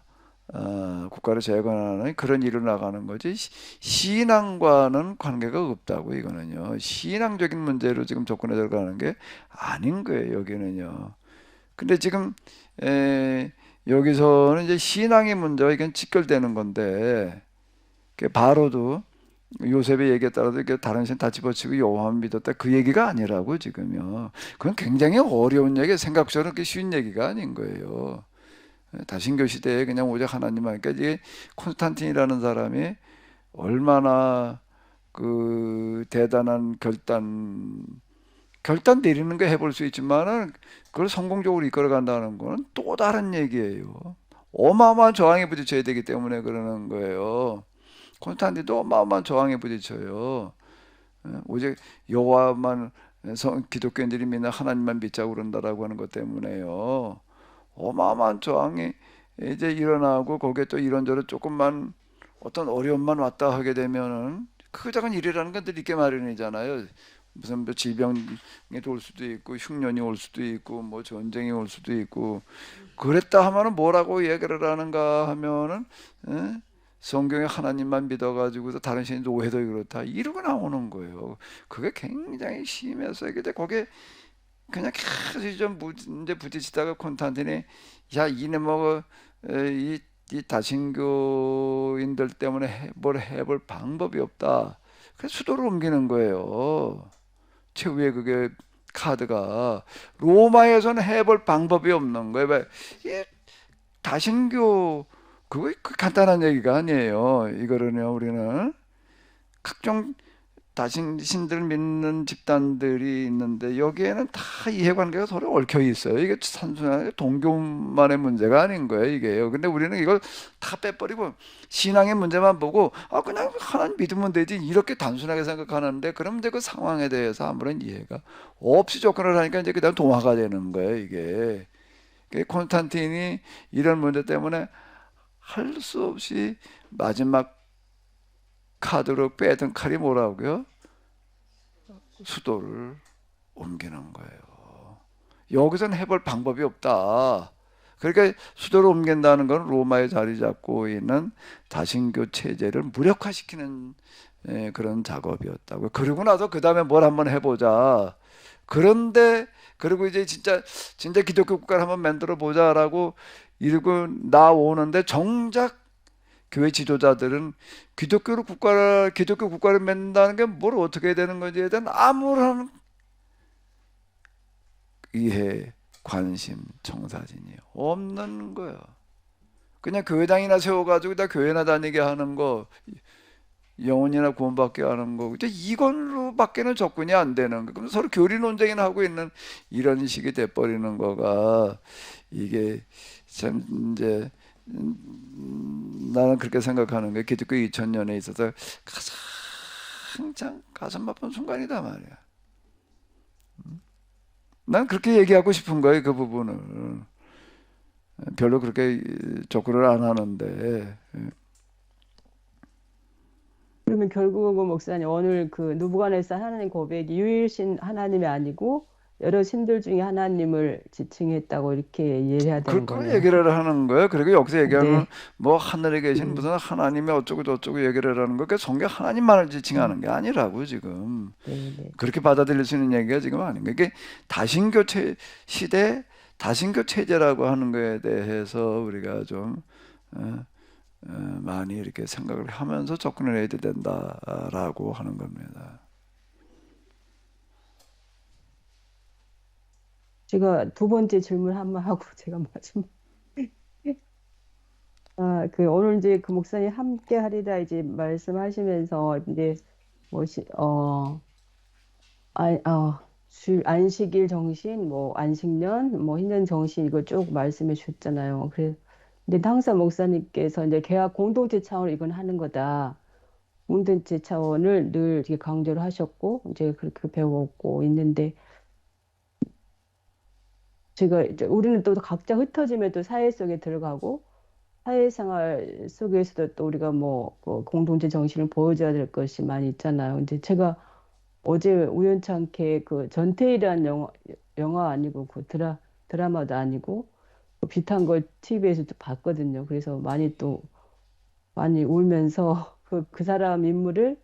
국가를 재건하는 그런 일을 나가는 거지 신앙과는 관계가 없다고 이거는요. 신앙적인 문제로 지금 접근해 들어가는 게 아닌 거예요. 여기는요. 근데 지금 에, 여기서는 이제 신앙의 문제와 이건 직결되는 건데 바로도 요셉의 얘기에 따라서 이렇게 다른 신 다 집어치고 여호와만 믿었다 그 얘기가 아니라고 지금요. 그건 굉장히 어려운 얘기, 생각처럼 그렇게 쉬운 얘기가 아닌 거예요. 다신교 시대에 그냥 오직 하나님만. 그러니까 이게 콘스탄틴이라는 사람이 얼마나 그 대단한 결단 내리는 거 해볼 수 있지만은 그걸 성공적으로 이끌어 간다는 거는 또 다른 얘기예요. 어마어마한 저항에 부딪혀야 되기 때문에 그러는 거예요. 콘스탄틴도 어마어마한 저항에 부딪혀요. 오직 여호와만 기독교인들이 믿는 하나님만 믿자고 그런다라고 하는 것 때문에요. 어마어마한 저항이 이제 일어나고 거기에 또 이런저런 조금만 어떤 어려움만 왔다 하게 되면은 그 작은 일이라는 건 늘 있게 마련이잖아요. 무슨 뭐 질병이 올 수도 있고 흉년이 올 수도 있고 뭐 전쟁이 올 수도 있고 그랬다 하면은 뭐라고 얘기를 하는가 하면은 성경에 하나님만 믿어가지고서 다른 신이 오해도 그렇다 이러고 나오는 거예요. 그게 굉장히 심해서 이게 거기에 그냥 계속 좀 문제 부딪히다가 콘스탄틴이 야 이네 뭐이 다신교인들 때문에 뭘 해볼 방법이 없다. 그래서 수도를 옮기는 거예요. 최후의 그게 카드가 로마에서는 해볼 방법이 없는 거예요. 이 다신교 그거 그 간단한 얘기가 아니에요. 이거는요 우리는 각종 다신신들 믿는 집단들이 있는데 여기에는 다 이해관계가 서로 얽혀 있어요. 이게 단순한 동교만의 문제가 아닌 거예요, 이게요. 근데 우리는 이걸 다 빼버리고 신앙의 문제만 보고 그냥 하나님 믿으면 되지 이렇게 단순하게 생각하는데 그럼 이제 그 상황에 대해서 아무런 이해가 없이 접근을 하니까 이제 그다음 동화가 되는 거예요, 이게. 콘스탄틴이 이런 문제 때문에 할 수 없이 마지막 카드로 빼든 칼이 뭐라고요? 수도를 옮기는 거예요. 여기서는 해볼 방법이 없다. 그러니까 수도를 옮긴다는 건 로마에 자리 잡고 있는 다신교 체제를 무력화시키는 그런 작업이었다고. 그러고 나서 그 다음에 뭘 한번 해보자. 그런데 그리고 이제 진짜 기독교 국가를 한번 만들어 보자라고 이러고 나오는데 정작 교회 지도자들은 기독교 국가를 맺는다는 게 뭘 어떻게 해야 되는 건지에 대한 아무런 이해, 관심, 청사진이 없는 거예요. 그냥 교회당이나 세워가지고 다 교회나 다니게 하는 거, 영혼이나 구원받게 하는 거, 이제 이걸로밖에는 접근이 안 되는 거. 그럼 서로 교리 논쟁이나 하고 있는 이런 식이 돼버리는 거가 이게 참 이제 나는 그렇게 생각하는 게 기독교 2000년에 있어서 가장 참 가슴 아픈 순간이다 말이야. 난 그렇게 얘기하고 싶은 거예요, 그 부분을. 별로 그렇게 접근을 안 하는데. 그러면 결국은 목사님 오늘 그 누부갓네살 하나님 고백이 유일신 하나님이 아니고 여러 신들 중에 하나님을 지칭했다고 이렇게 이해해야 되는 그걸 거네요. 얘기를 하는 거예요. 그리고 여기서 얘기하는 네. 뭐 하늘에 계신 무슨 하나님이 어쩌고 저쩌고 얘기를 하는 거. 그 성경 하나님만을 지칭하는 게 아니라고 지금. 네. 그렇게 받아들일 수 있는 얘기가 지금 아닌 거예요. 이게 다신교 시대 다신교 체제라고 하는 거에 대해서 우리가 좀 많이 이렇게 생각을 하면서 접근을 해야 된다라고 하는 겁니다. 제가 두 번째 질문 한번 하고 제가 마지막 그 오늘 이제 그 목사님 함께 하리라 이제 말씀하시면서 이제 뭐시 안식일 정신, 뭐 안식년, 뭐 희년 정신 이거 쭉 말씀해 주셨잖아요. 근데 항상 목사님께서 이제 개학 공동체 차원으로 이건 하는 거다. 공동체 차원을 늘 이렇게 강조를 하셨고 이제 그렇게 배웠고 있는데 제가 이제 우리는 또 각자 흩어지면 또 사회 속에 들어가고 사회생활 속에서도 또 우리가 그 공동체 정신을 보여줘야 될 것이 많이 있잖아요. 근데 제가 어제 우연찮게 그 전태일이라는 영화 아니고 그 드라마도 아니고 비슷한 걸 TV에서 또 봤거든요. 그래서 많이 울면서 그 사람 인물을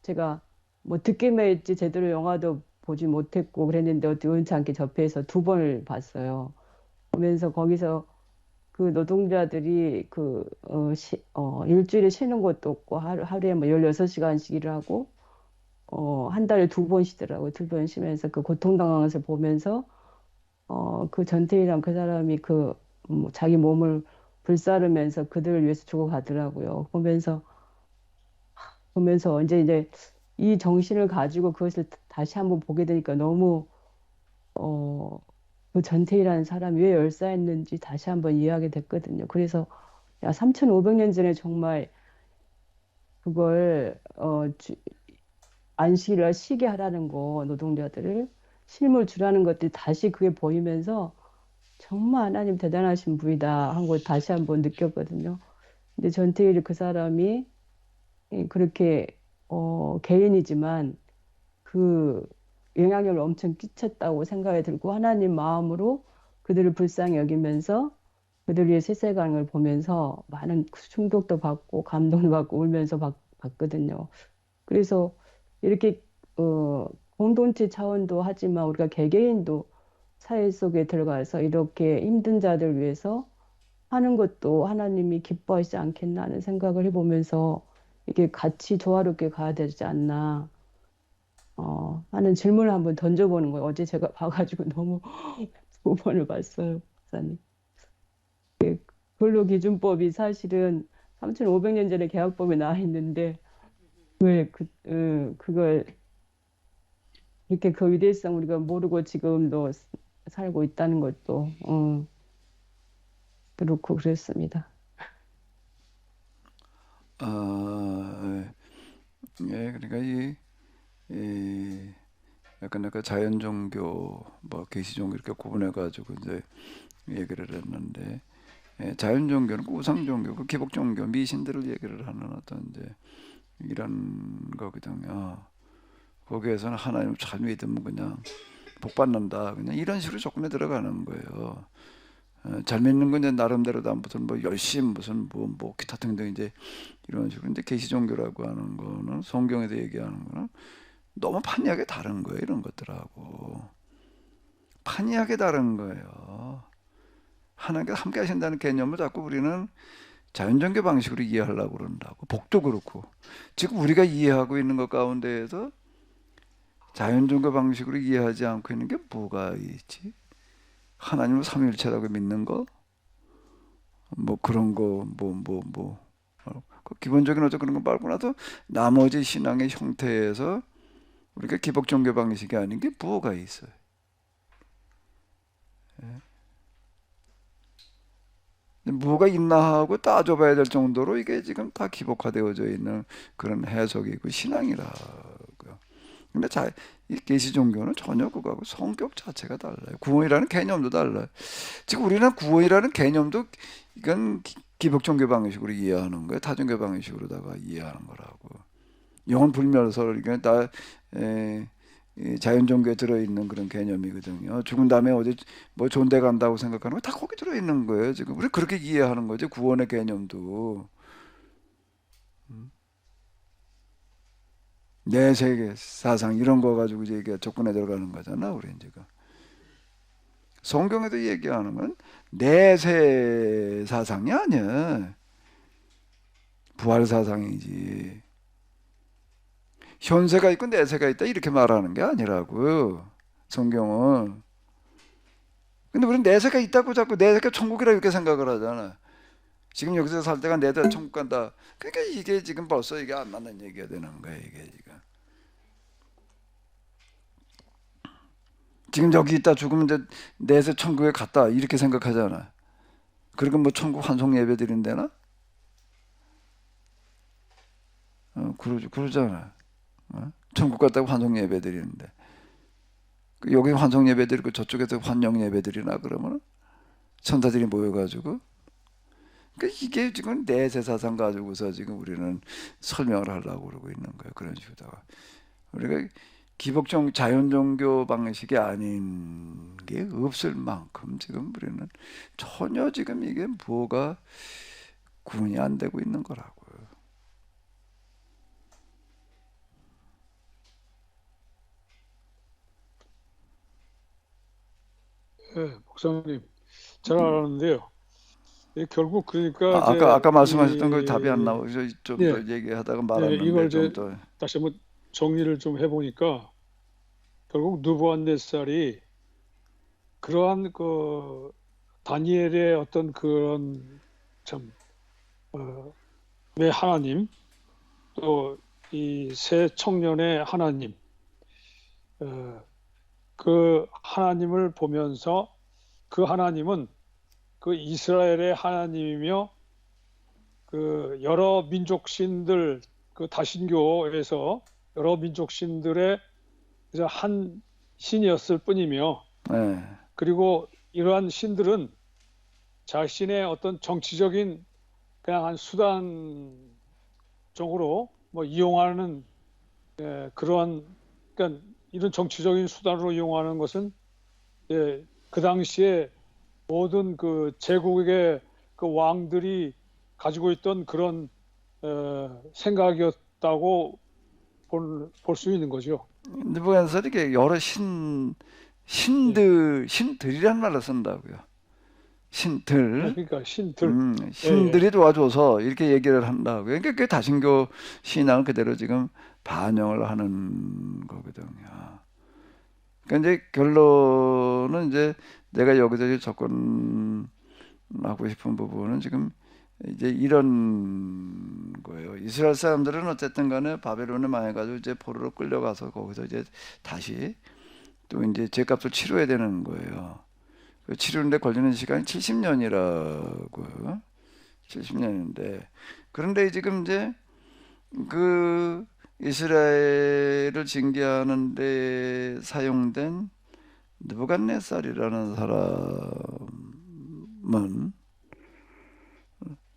제가 뭐 듣기만 했지 제대로 영화도 보지 못했고 그랬는데 어떻게 우연치 않게 접해서 두 번을 봤어요. 보면서 거기서 그 노동자들이 일주일에 쉬는 것도 없고 하루에 뭐 16시간씩 일을 하고 한 달에 두 번 쉬더라고요. 두 번 쉬면서 그 고통당하는 것을 보면서 그 전태일이란 그 사람이 자기 몸을 불사르면서 그들을 위해서 죽어가더라고요. 보면서 이제 이 정신을 가지고 그것을 다시 한번 보게 되니까 너무 어, 그 전태일이라는 사람이 왜 열사했는지 다시 한번 이해하게 됐거든요. 그래서 야, 3,500년 전에 정말 그걸 안식일날 쉬게 하라는 거 노동자들을 쉼을 주라는 것들이 다시 그게 보이면서 정말 하나님 대단하신 분이다 한 걸 다시 한번 느꼈거든요. 근데 전태일 그 사람이 그렇게 개인이지만 그 영향력을 엄청 끼쳤다고 생각이 들고 하나님 마음으로 그들을 불쌍히 여기면서 그들 위해 세세가는 걸 보면서 많은 충격도 받고 감동도 받고 울면서 봤거든요. 그래서 이렇게 공동체 차원도 하지만 우리가 개개인도 사회 속에 들어가서 이렇게 힘든 자들 위해서 하는 것도 하나님이 기뻐하시지 않겠나 하는 생각을 해보면서 이게 같이 조화롭게 가야 되지 않나 하는 질문을 한번 던져보는 거예요. 어제 제가 봐가지고 너무 두 번을 봤어요, 목사님. 근로기준법이 사실은 3,500년 전에 계약법에 나와 있는데 왜 그걸 이렇게 그 위대성 우리가 모르고 지금도 살고 있다는 것도 그렇고 그랬습니다. 예, 그러니까 이 약간 자연 종교, 뭐 계시 종교 이렇게 구분해 가지고 이제 얘기를 했는데, 자연 종교는 그 우상 종교, 그 기복 종교, 미신들을 얘기를 하는 어떤 이제 이런 거거든요. 거기에서는 하나님 잘 믿으면 그냥 복 받는다, 그냥 이런 식으로 조건에 들어가는 거예요. 잘 믿는 건 이제 나름대로 다 무슨 뭐 열심 무슨 뭐 기타 등등 이제 이런 식으로. 근데 계시 종교라고 하는 거는 성경에서 얘기하는 거는 너무 판이하게 다른 거예요. 이런 것들하고 판이하게 다른 거예요. 하나님께서 함께 하신다는 개념을 자꾸 우리는 자연종교 방식으로 이해하려고 그런다고. 복도 그렇고 지금 우리가 이해하고 있는 것 가운데에서 자연종교 방식으로 이해하지 않고 있는 게 뭐가 있지? 하나님을 삼위일체라고 믿는 거? 뭐 그런 거 그 기본적인 어떤 그런 거 말고 나서 나머지 신앙의 형태에서 우리가 기복 종교 방식이 아닌 게 뭐가 있어요? 뭐가 있나 하고 따져봐야 될 정도로 이게 지금 다 기복화되어져 있는 그런 해석이고 신앙이라고요. 근데 이 계시 종교는 전혀 그거하고 성격 자체가 달라요. 구원이라는 개념도 달라요. 지금 우리는 구원이라는 개념도 이건 기복 종교 방식으로 이해하는 거예요. 타종교 방식으로다가 이해하는 거라고. 영혼 불멸설 이게 다 이 자연 종교에 들어있는 그런 개념이거든요. 죽은 다음에 어디 뭐 존대 간다고 생각하는 거 다 거기 들어있는 거예요. 지금 우리 그렇게 이해하는 거죠. 구원의 개념도. 내 세계 사상 이런 거 가지고 이제 이게 접근해 들어가는 거잖아. 우리 지금 성경에도 얘기하는 건 내세 사상이 아니야. 부활 사상이지. 현세가 있고 내세가 있다 이렇게 말하는 게 아니라고 성경은. 근데 우리는 내세가 있다고 자꾸 내세가 천국이라 이렇게 생각을 하잖아. 지금 여기서 살 때가 내다 천국 간다. 그러니까 이게 지금 벌써 이게 안 맞는 얘기가 되는 거야 이게 지금. 지금 여기 있다 죽으면 이제 내세 천국에 갔다 이렇게 생각하잖아. 그리고 뭐 천국 환송 예배 드린대나? 그러잖아. 천국 갔다고 환송 예배 드리는데 여기 환송 예배 드리고 저쪽에서 환영 예배 드리나 그러면 천사들이 모여가지고. 그러니까 이게 지금 내세 사상 가지고서 지금 우리는 설명을 하려고 그러고 있는 거예요. 그런 식으로다가 우리가 기복종 자연 종교 방식이 아닌 게 없을 만큼 지금 우리는 전혀 지금 이게 뭐가 구분이 안 되고 있는 거라고요. 예, 목사님 잘 알았는데요. 결국 그러니까 아까 이제 말씀하셨던 거 답이 안 나오고 좀 더 예, 얘기하다가 예, 말았는데 이걸 좀 이제 더. 다시 한번 정리를 좀 해보니까 결국 느부갓네살이 그러한 그 다니엘의 어떤 그런 참 왜 하나님 또 이 새 청년의 하나님 그 하나님을 보면서 그 하나님은 그 이스라엘의 하나님이며 그 여러 민족 신들 그 다신교에서 여러 민족 신들의 이제 한 신이었을 뿐이며 네. 그리고 이러한 신들은 자신의 어떤 정치적인 그냥 한 수단적으로 뭐 이용하는 그러한 그러니까 이런 정치적인 수단으로 이용하는 것은 그 당시에 모든 그 제국의 그 왕들이 가지고 있던 그런 생각이었다고 볼 수 있는 거죠. 느부갓네살이 이게 여러 신들이란 말을 쓴다고요. 신들. 그러니까 신들. 신들이 도와줘서 이렇게 얘기를 한다고요. 그러니까 그 다신교 신앙을 그대로 지금 반영을 하는 거거든요. 그러니까 이제 결론은 이제 내가 여기서 이제 접근하고 싶은 부분은 지금 이제 이런 거예요. 이스라엘 사람들은 어쨌든 간에 바벨론에 망해가지고 이제 포로로 끌려가서 거기서 이제 다시 또 이제 죄값을 치러야 되는 거예요. 그 치르는데 걸리는 시간이 70년이라고요. 70년인데. 그런데 지금 이제 그 이스라엘을 징계하는 데 사용된 느부갓네살이라는 사람은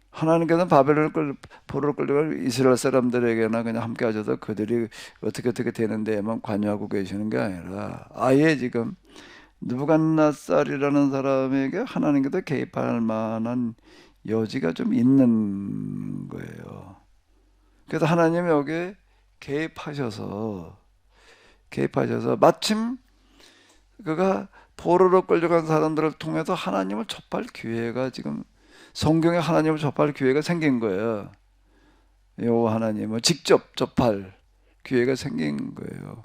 하나님께서는 포로로 끌려갈 이스라엘 사람들에게나 그냥 함께 하셔서 그들이 어떻게 되는 데에만 관여하고 계시는 게 아니라 아예 지금 느부갓네살이라는 사람에게 하나님께서 개입할 만한 여지가 좀 있는 거예요. 그래서 하나님이 여기에 개입하셔서 마침 그가 포로로 끌려간 사람들을 통해서 하나님을 접할 기회가 지금 성경에 하나님을 접할 기회가 생긴 거예요. 여호와 하나님을 직접 접할 기회가 생긴 거예요.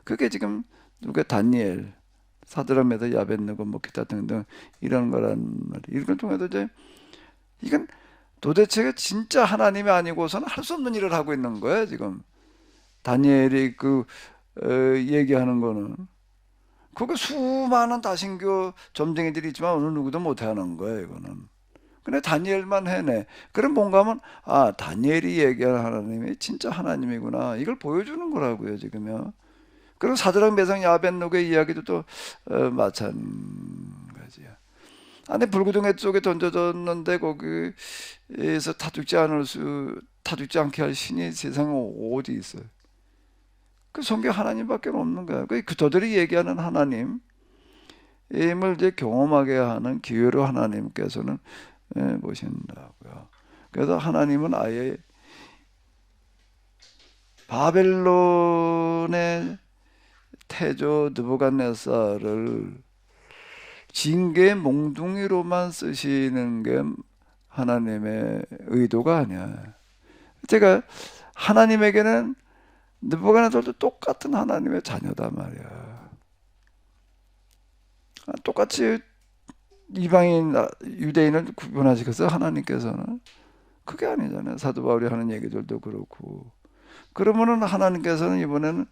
그게 지금 누가 다니엘, 사드락, 메삭, 아벳느고 뭐 기타 등등 이런 거란 말이에요. 이걸 통해서 이제 이건 도대체 진짜 하나님이 아니고서는 할 수 없는 일을 하고 있는 거예요. 지금 다니엘이 얘기하는 거는 그게 수많은 다신교 점쟁이들이 있지만 어느 누구도 못하는 거예요. 이거는. 근데 다니엘만 해내. 그럼 뭔가 하면 다니엘이 얘기하는 하나님이 진짜 하나님이구나. 이걸 보여주는 거라고요. 지금요. 그리고 사드락, 메삭, 아벳느고의 이야기도 또 마찬가지야. 안에 불구덩이 속에 던져졌는데 거기에서 타죽지 않게 할 신이 세상에 어디 있어요? 그 성경 하나님밖에 없는 거야. 그 저들이 얘기하는 하나님을 이제 경험하게 하는 기회로 하나님께서는 보신다고요. 그래서 하나님은 아예 바벨론의 태조 느부갓네살을 징계의 몽둥이로만 쓰시는 게 하나님의 의도가 아니야. 제가 하나님에게는 느부갓네살도 똑같은 하나님의 자녀다 말이야. 똑같이 이방인, 유대인을 구분하시겠어요? 하나님께서는? 그게 아니잖아요. 사도 바울이 하는 얘기들도 그렇고. 그러면은 하나님께서는 이번에는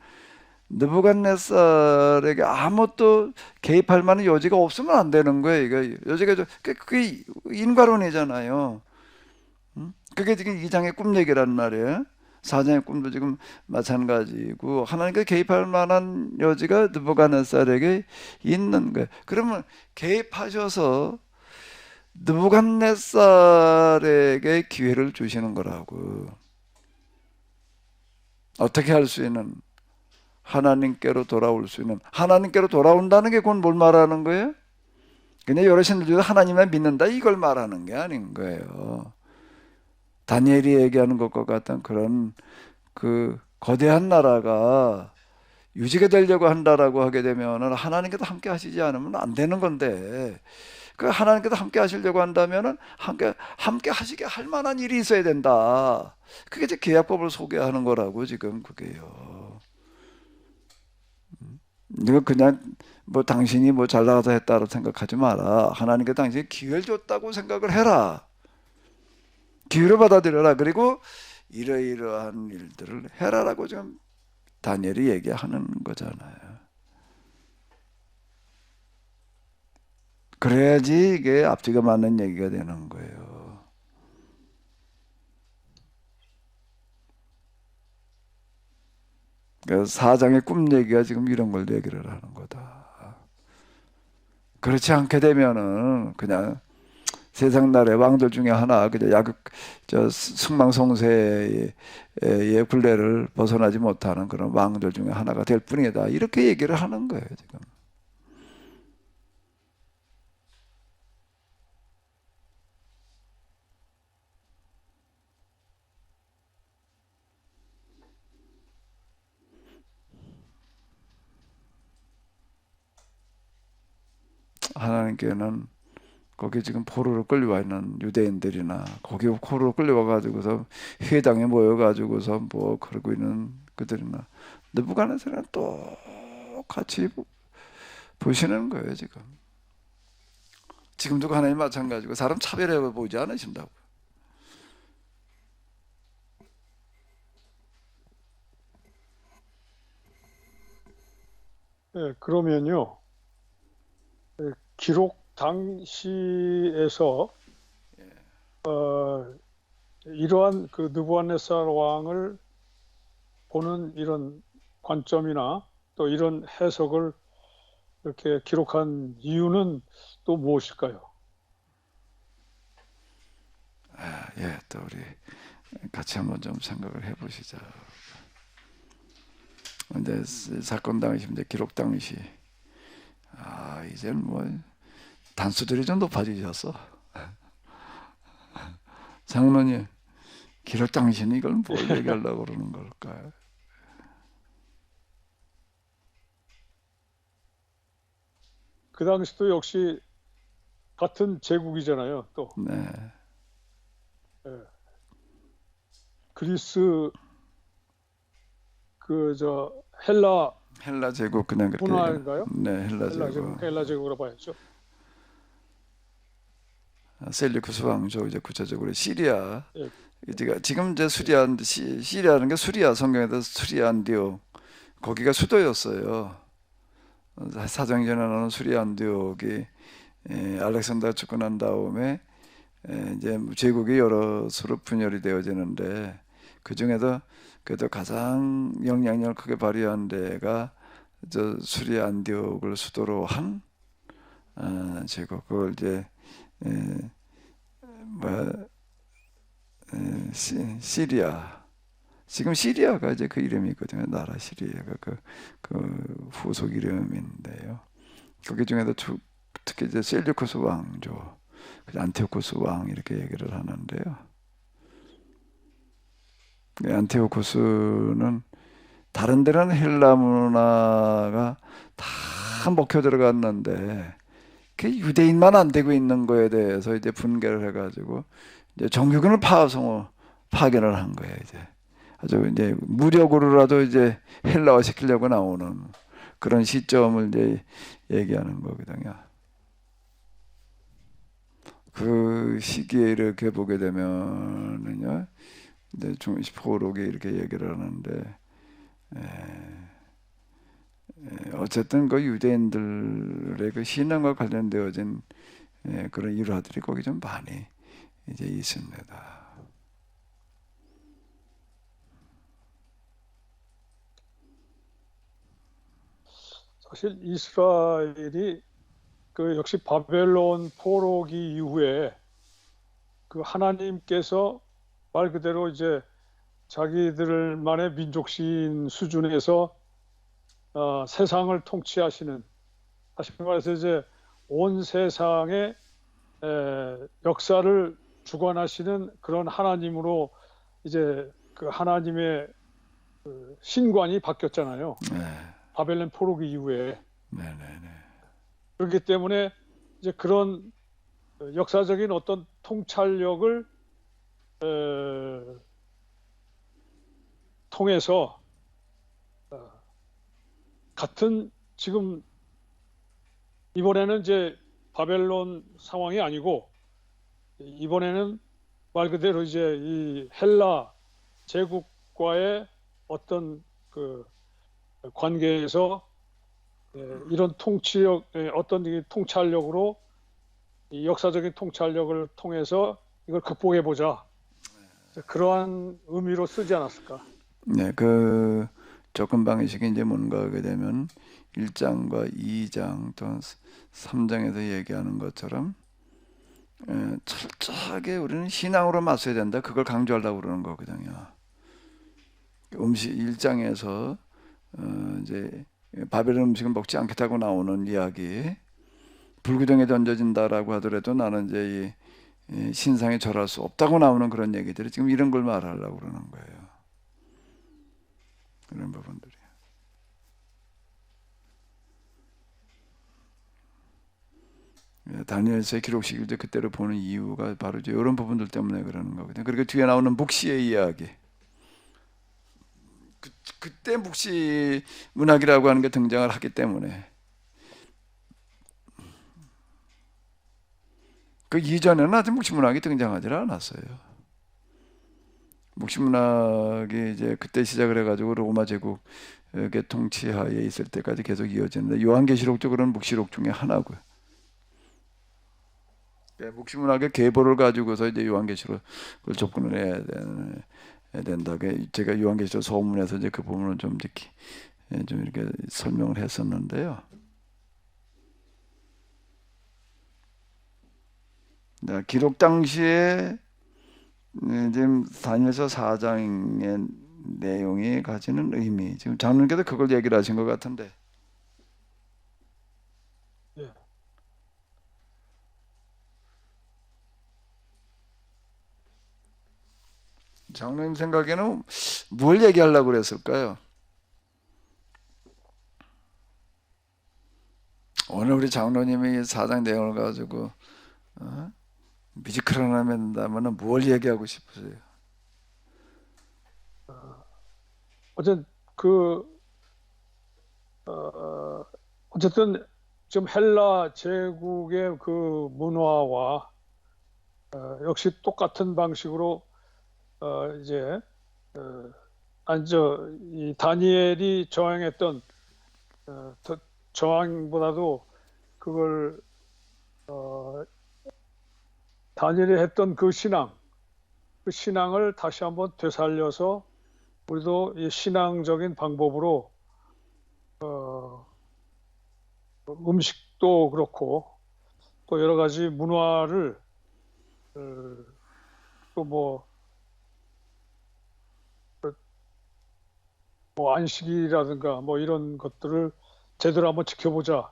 느부갓네살에게 아무것도 개입할 만한 여지가 없으면 안 되는 거예요. 이거 여지가 그게 인과론이잖아요. 그게 지금 2장의 꿈 얘기란 말이에요. 4장의 꿈도 지금 마찬가지고 하나님께 개입할 만한 여지가 느부갓네살에게 있는 거예요. 그러면 개입하셔서 느부갓네살에게 기회를 주시는 거라고. 어떻게 할 수 있는 하나님께로 돌아올 수 있는, 하나님께로 돌아온다는 게 그건 뭘 말하는 거예요? 그냥 여러 신들 중에 하나님만 믿는다 이걸 말하는 게 아닌 거예요. 다니엘이 얘기하는 것과 같은 그런 그 거대한 나라가 유지가 되려고 한다라고 하게 되면은 하나님께서 함께 하시지 않으면 안 되는 건데, 그 하나님께서 함께 하시려고 한다면은 함께 하시게 할 만한 일이 있어야 된다. 그게 이제 계약법을 소개하는 거라고 지금 그게요. 이거 그냥 뭐 당신이 뭐 잘 나가서 했다고 생각하지 마라. 하나님께 당신이 기회를 줬다고 생각을 해라. 기회를 받아들여라. 그리고 이러이러한 일들을 해라라고 지금 다니엘이 얘기하는 거잖아요. 그래야지 이게 앞뒤가 맞는 얘기가 되는 거예요. 그 사장의 꿈 얘기가 지금 이런 걸 얘기를 하는 거다. 그렇지 않게 되면은 그냥 세상 나라의 왕들 중에 하나, 그냥 승망성쇠의 굴레를 벗어나지 못하는 그런 왕들 중에 하나가 될 뿐이다. 이렇게 얘기를 하는 거예요, 지금. 하나님께는 거기 지금 포로로 끌려와 있는 유대인들이나 거기 포로로 끌려와 가지고서 회당에 모여 가지고서 뭐 그러고 있는 그들이나 느부갓네살은 똑같이 보시는 거예요, 지금. 지금도 하나님 마찬가지고 사람 차별해 보지 않으신다고. 예, 그러면요. 기록 당시에서 이러한 그 느부갓네살 왕을 보는 이런 관점이나 또 이런 해석을 이렇게 기록한 이유는 또 무엇일까요? 예, 또 우리 같이 한번 좀 생각을 해보시죠. 근데 사건 당시, 이제 기록 당시, 이제 뭐 단수들이 좀 높아지셨어. 장로님, 기록 당시는 이걸 뭘 얘기하려고 그러는 걸까요? 그 당시도 역시 같은 제국이잖아요. 또 네, 그리스 헬라 헬라 제국 그냥 그렇게 문화인가요? 네, 헬라 제국. 헬라 제국으로 봐야죠. 셀류쿠스 왕조, 이제 구체적으로 시리아. 예. 지금 이제 시리아라는 게 수리아, 성경에도 수리아 안디옥, 거기가 수도였어요. 사정전에 나오는 수리아 안디옥이 알렉산더가 죽고 난 다음에 이제 제국이 여러 수로 분열이 되어지는데, 그 중에도 그래도 가장 영향력을 크게 발휘한 데가 저 수리아 안디옥을 수도로 한 제국, 그걸 이제 시리아. 지금 시리아가 이제 그 이름이거든요. 나라 시리아가 그 후속 이름인데요. 거기 중에도 특히 이제 셀류쿠스 왕조, 안티오코스 왕 이렇게 얘기를 하는데요. 안티오코스는 다른 데는 헬라 문화가 다 먹혀 들어갔는데 그 유대인만 안 되고 있는 거에 대해서 이제 분개를 해가지고 이제 정규군을 파견을 한 거예요. 이제 아주 이제 무력으로라도 이제 헬라화 시키려고 나오는 그런 시점을 이제 얘기하는 거거든요. 그 시기에 이렇게 보게 되면은요, 이제 포록이 이렇게 얘기를 하는데, 어쨌든 그 유대인들의 그 신앙과 관련되어진 그런 일화들이 거기 좀 많이 이제 있습니다. 사실 이스라엘이 그 역시 바벨론 포로기 이후에 그 하나님께서 말 그대로 이제 자기들만의 민족신 수준에서 세상을 통치하시는, 다시 말해서 이제 온 세상의 역사를 주관하시는 그런 하나님으로 이제 그 하나님의 그 신관이 바뀌었잖아요. 네, 바벨론 포로기 이후에. 네, 네, 네. 그렇기 때문에 이제 그런 역사적인 어떤 통찰력을 통해서 같은 지금 이번에는 이제 바벨론 상황이 아니고 이번에는 말 그대로 이제 이 헬라 제국과의 어떤 그 관계에서 이런 통치력, 어떤 이 통찰력으로 이 역사적인 통찰력을 통해서 이걸 극복해 보자. 그러한 의미로 쓰지 않았을까? 네, 그 접근 방식이 이제 뭔가 하게 되면 1장과 2장 또 3장에서 얘기하는 것처럼 철저하게 우리는 신앙으로 맞서야 된다. 그걸 강조하려고 그러는 거거든요. 음식 1장에서 이제 바벨론 음식은 먹지 않겠다고 나오는 이야기, 불구덩이에 던져진다라고 하더라도 나는 이제 이 신상에 절할 수 없다고 나오는 그런 얘기들이 지금 이런 걸 말하려고 그러는 거예요. 그런 부분들이. 다니엘서의 기록식일 때 그때를 보는 이유가 바로 이제 이런 부분들 때문에 그러는 거거든요. 그리고 뒤에 나오는 묵시의 이야기. 그때 묵시 문학이라고 하는 게 등장을 하기 때문에 그 이전에는 아직 묵시 문학이 등장하지 않았어요. 묵시 문학이 이제 그때 시작을 해가지고 로마 제국의 통치하에 있을 때까지 계속 이어지는데 요한계시록 쪽으로는 묵시록 중에 하나고요. 묵시 문학의 계보를 가지고서 이제 요한계시록을 접근을 해야 된다. 제가 요한계시록 서문에서 이제 그 부분을 좀 이렇게 설명을 했었는데요. 기록 당시에 지금 다니엘서 4장의 내용이 가지는 의미, 지금 장로님께서 그걸 얘기를 하신 것 같은데. 예. 장로님 생각에는 뭘 얘기하려고 그랬을까요? 오늘 우리 장로님이 4장 내용을 가지고 뮤지컬 하나 만든다면 뭘 얘기하고 싶으세요? 어쨌든 어쨌든 지금 헬라 제국의 그 문화와 역시 똑같은 방식으로 이제 이 다니엘이 저항했던 저항보다도 그걸 다니엘이 했던 그 신앙을 다시 한번 되살려서 우리도 이 신앙적인 방법으로 음식도 그렇고 또 여러 가지 문화를 또 뭐 안식이라든가 뭐 이런 것들을 제대로 한번 지켜보자.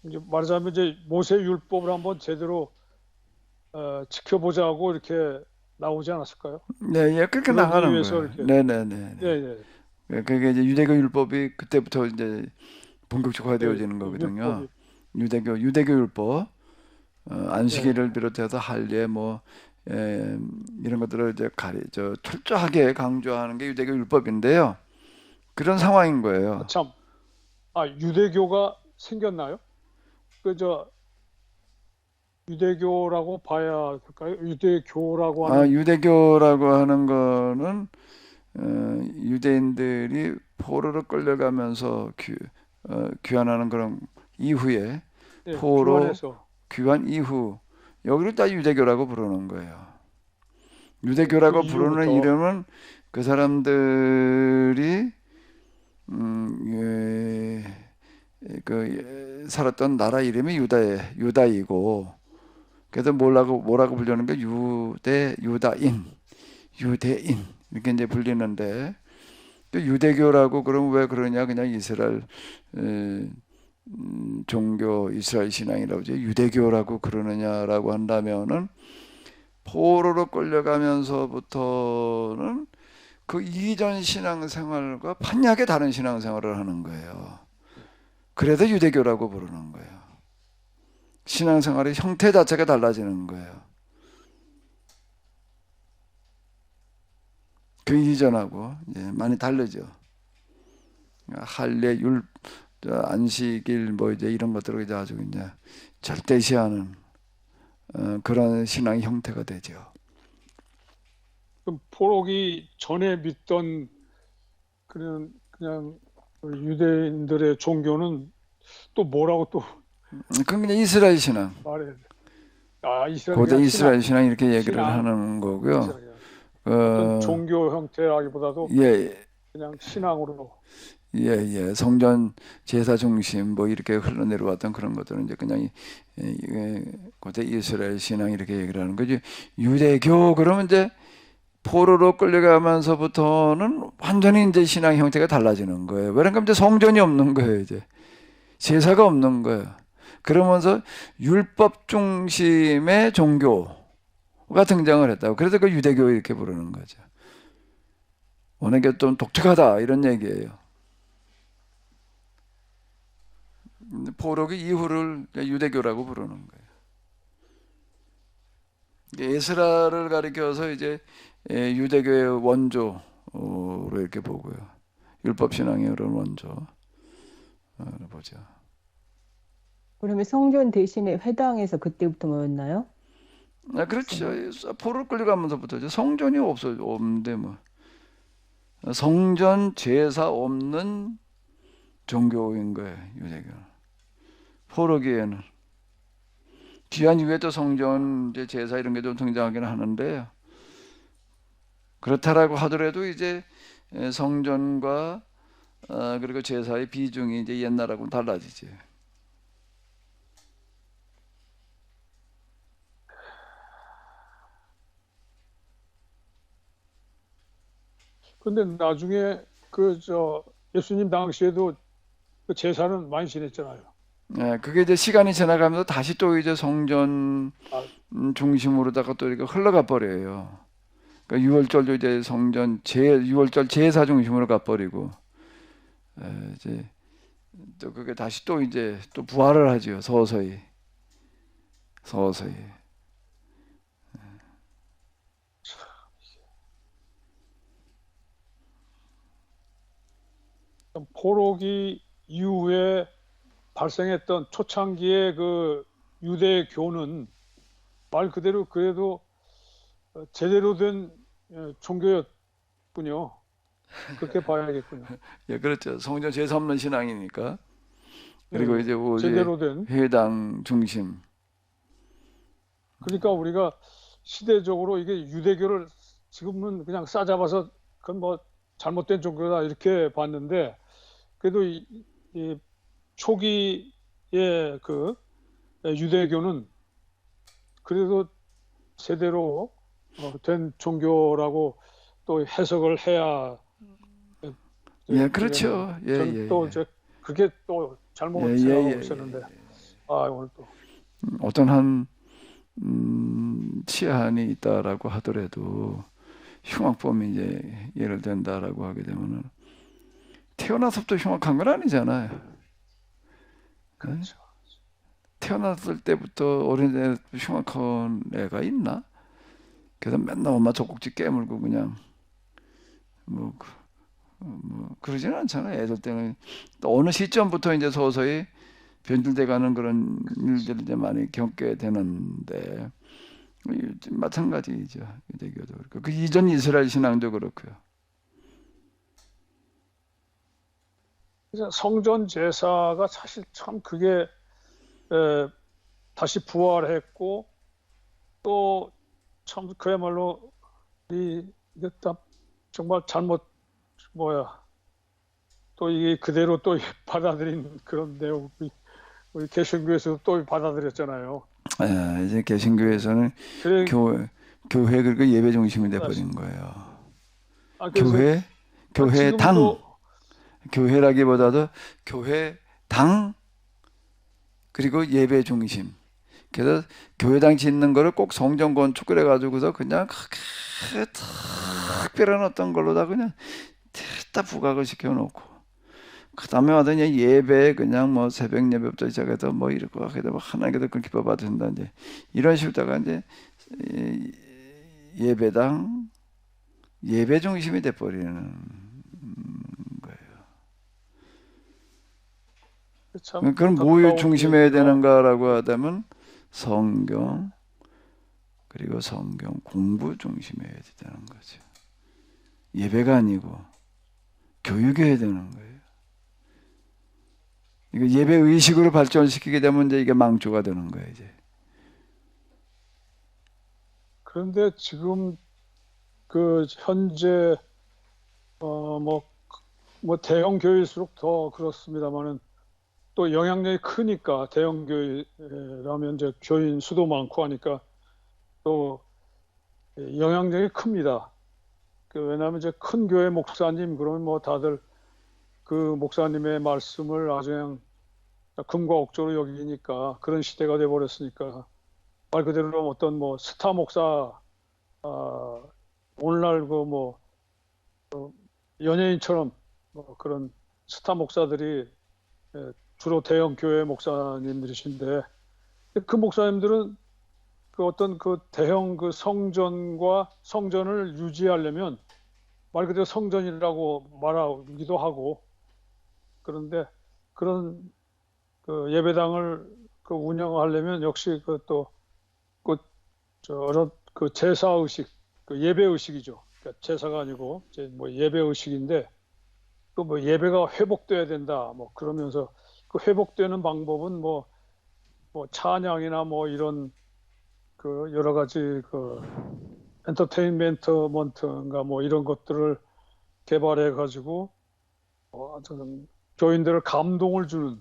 이제 말하자면 이제 모세 율법을 한번 제대로 지켜보자고 이렇게 나오지 않았을까요? 네, 예, 그렇게 그러기 나가는 위해서 거예요. 이렇게. 네네네. 네, 네. 그게 이제 유대교 율법이 그때부터 이제 본격적화되어지는 네, 거거든요. 율법이. 유대교 율법, 안식일을 네. 비롯해서 할례 이런 것들을 이제 철저하게 강조하는 게 유대교 율법인데요. 그런 상황인 거예요. 참, 유대교가 생겼나요? 유대교라고 봐야 될까요? 유대교라고 하는 유대교라고 하는 거는 유대인들이 포로로 끌려가면서 귀환하는 그런 이후에 포로 교환해서 귀환 이후 여기를 다 유대교라고 부르는 거예요. 유대교라고 그 부르는 이후부터. 이름은 그 사람들이 살았던 나라 이름이 유다이고 그래서 뭐라고 불리는 게 유대인 이렇게 이제 불리는데 그 유대교라고 그러면 왜 그러냐? 그냥 이스라엘 에, 종교 이스라엘 신앙이라고 이제 유대교라고 그러느냐라고 한다면은 포로로 끌려가면서부터는 그 이전 신앙생활과 판약의 다른 신앙생활을 하는 거예요. 그래서 유대교라고 부르는 거예요. 신앙생활의 형태 자체가 달라지는 거예요. 그 이전하고 이제 많이 다르죠. 할례, 안식일 뭐 이제 이런 것들을 이제 아주 이제 절대시하는 그런 신앙의 형태가 되죠. 그럼 포로기 전에 믿던 그냥 유대인들의 종교는 또 뭐라고 또 그건 그냥 이스라엘 신앙, 말해야 돼? 아, 이스라엘 고대 그냥 이스라엘 신앙 이렇게 얘기를 신앙. 하는 거고요. 이스라엘. 어떤 어, 종교 형태라기보다도 예, 그냥 신앙으로. 예. 성전 제사 중심 뭐 이렇게 흘러내려왔던 그런 것들은 이제 그냥 고대 이스라엘 신앙 이렇게 얘기를 하는 거지. 유대교 그러면 이제 포로로 끌려가면서부터는 완전히 이제 신앙 형태가 달라지는 거예요. 그러니까 이제 성전이 없는 거예요. 이제 제사가 없는 거예요. 그러면서 율법 중심의 종교가 등장을 했다고. 그래서 그 유대교 이렇게 부르는 거죠. 어느 게 좀 독특하다 이런 얘기예요. 포로기 이후를 유대교라고 부르는 거예요. 에스라를 가리켜서 이제 유대교의 원조로 이렇게 보고요. 율법 신앙의 그런 원조 보죠. 그러면 성전 대신에 회당에서 그때부터 모였나요? 그렇죠. 포로를 끌려가면서부터죠. 성전이 없는데 뭐 성전 제사 없는 종교인 거예요. 유대교는. 포로기에는 귀한 이후에 또 성전 이제 제사 이런 게 좀 등장하긴 하는데요. 그렇다라고 하더라도 이제 성전과 그리고 제사의 비중이 이제 옛날하고는 달라지지. 근데 나중에 예수님 당시에도 그 제사는 많이 지냈잖아요. 그게 이제 시간이 지나가면서 다시 또 이제 성전 아, 중심으로다가 또 이렇게 흘러가 버려요. 그러니까 유월절도 이제 유월절 제사 중심으로 가버리고 이제 또 그게 다시 또 이제 또 부활을 하죠. 서서히. 포로기 이후에 발생했던 초창기의 그 유대교는 말 그대로 그래도 제대로 된 종교였군요. 그렇게 봐야겠군요. 예, 그렇죠. 성전 제사 없는 신앙이니까. 그리고 이제 오직 제대로 된. 회당 중심. 그러니까 우리가 시대적으로 이게 유대교를 지금은 그냥 싸잡아서 그건 뭐 잘못된 종교다 이렇게 봤는데 그래도 이 초기의 그 유대교는 그래도 제대로 된 종교라고 또 해석을 해야 예, 그렇죠. 저는 또 이제 그게 또 잘못 생각하고 있었는데 오늘 또 어떤 한 치안이 있다라고 하더라도 흉악범이 이제 예를 든다라고 하게 되면은 태어나서부터 흉악한 건 아니잖아요. 그렇죠. 태어났을 때부터 어린애 흉악한 애가 있나? 그래서 맨날 엄마 젖꼭지 깨물고 그냥 뭐 그러지는 않잖아요. 애들 때는 또 어느 시점부터 이제 서서히 변질돼가는 그런 일들을 이제 많이 겪게 되는데 마찬가지죠. 유대교도 그렇고 그 이전 이스라엘 신앙도 그렇고요. 그래서 성전 제사가 사실 참 그게 다시 부활했고 또 참 그야말로 이게 딱 정말 또 이게 그대로 또 받아들인 그런 내용 우리 개신교에서도 또 받아들였잖아요. 이제 개신교에서는 그래, 교회 그리고 예배 중심이 돼버린 거예요. 그래서 교회 교회당, 지금도 교회라기보다도 교회당 그리고 예배 중심. 그래서 교회당 짓는 거를 꼭 성전 건축을 해가지고서 그냥 크게 특별한 어떤 걸로다 그냥 다 부각을 시켜놓고 그 다음에 와더니 예배 그냥 뭐 새벽 예배부터 시작해서 뭐 이렇게 하게 되면 하나님께서 그 기뻐 받으신다 이제 이런 식으로다가 이제 예배당 예배 중심이 돼버리는 거예요. 참 그럼 뭐 안타까운 중심해야 얘기가 되는가라고 하다면 성경 그리고 성경 공부 중심해야 되는 거죠. 예배가 아니고 교육해야 되는 거예요. 이거 예배 의식으로 발전시키게 되면 이제 이게 망조가 되는 거예요. 이제. 그런데 지금 그 현재 뭐 대형 교회일수록 더 그렇습니다만은 또 영향력이 크니까 대형 교회라면 이제 교인 수도 많고 하니까 또 영향력이 큽니다. 왜냐하면 이제 큰 교회 목사님 그러면 뭐 다들 그 목사님의 말씀을 아주 그냥 금과 옥조로 여기니까 그런 시대가 돼 버렸으니까 말 그대로 어떤 뭐 스타 목사 오늘날 그 뭐 연예인처럼 뭐 그런 스타 목사들이 주로 대형 교회 목사님들이신데 그 목사님들은 그 어떤 그 대형 그 성전과 성전을 유지하려면 말 그대로 성전이라고 말하기도 하고 그런데 그런 그 예배당을 그 운영하려면 역시 그 제사 의식, 그 예배 의식이죠. 그러니까 제사가 아니고 이제 뭐 예배 의식인데 그 뭐 예배가 회복돼야 된다. 뭐 그러면서 그 회복되는 방법은 뭐 찬양이나 뭐 이런 그 여러 가지 그 엔터테인먼트인가 뭐 이런 것들을 개발해 가지고 저는 교인들을 감동을 주는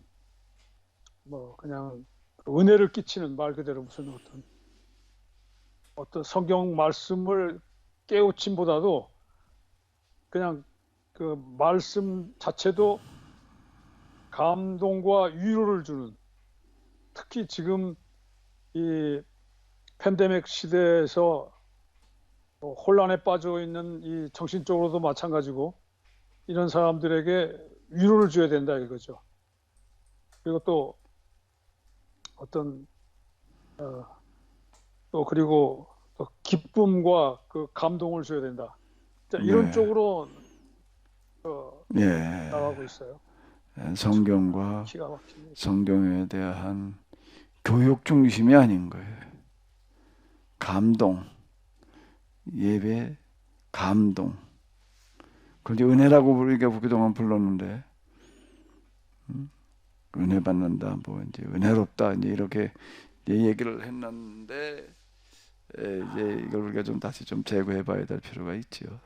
뭐 그냥 은혜를 끼치는 말 그대로 무슨 어떤 성경 말씀을 깨우침보다도 그냥 그 말씀 자체도 감동과 위로를 주는 특히 지금 이 팬데믹 시대에서 혼란에 빠져 있는 이 정신적으로도 마찬가지고 이런 사람들에게 위로를 줘야 된다 이거죠. 그리고 또 어떤 또 그리고 또 기쁨과 그 감동을 줘야 된다. 자, 이런 네. 쪽으로 예. 나가고 있어요. 성경과 기가 막힙니다. 성경에 대한 교육 중심이 아닌 거예요. 감동, 예배, 감동. 그걸 이제 은혜라고 우리가 그동안 불렀는데, 은혜 받는다, 뭐 이제 은혜롭다, 이제 이렇게 이제 얘기를 했는데, 이제 이걸 우리가 좀 다시 좀 재고해봐야 될 필요가 있죠.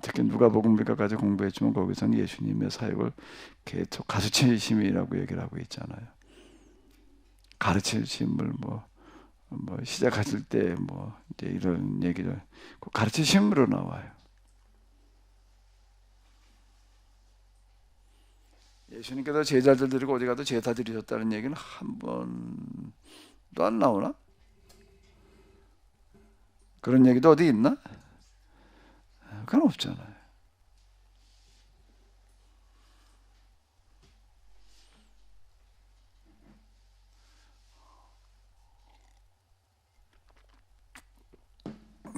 특히 누가복음서까지 공부했지만 거기서는 예수님의 사역을 계속 가르치심이라고 얘기를 하고 있잖아요. 가르치심을 뭐 시작하실 때 뭐 이제 이런 얘기를 가르치심으로 나와요. 예수님께서 제자들 데리고 어디 가도 제사 드리셨다는 얘기는 한 번도 안 나오나? 그런 얘기도 어디 있나? 그건 없잖아요.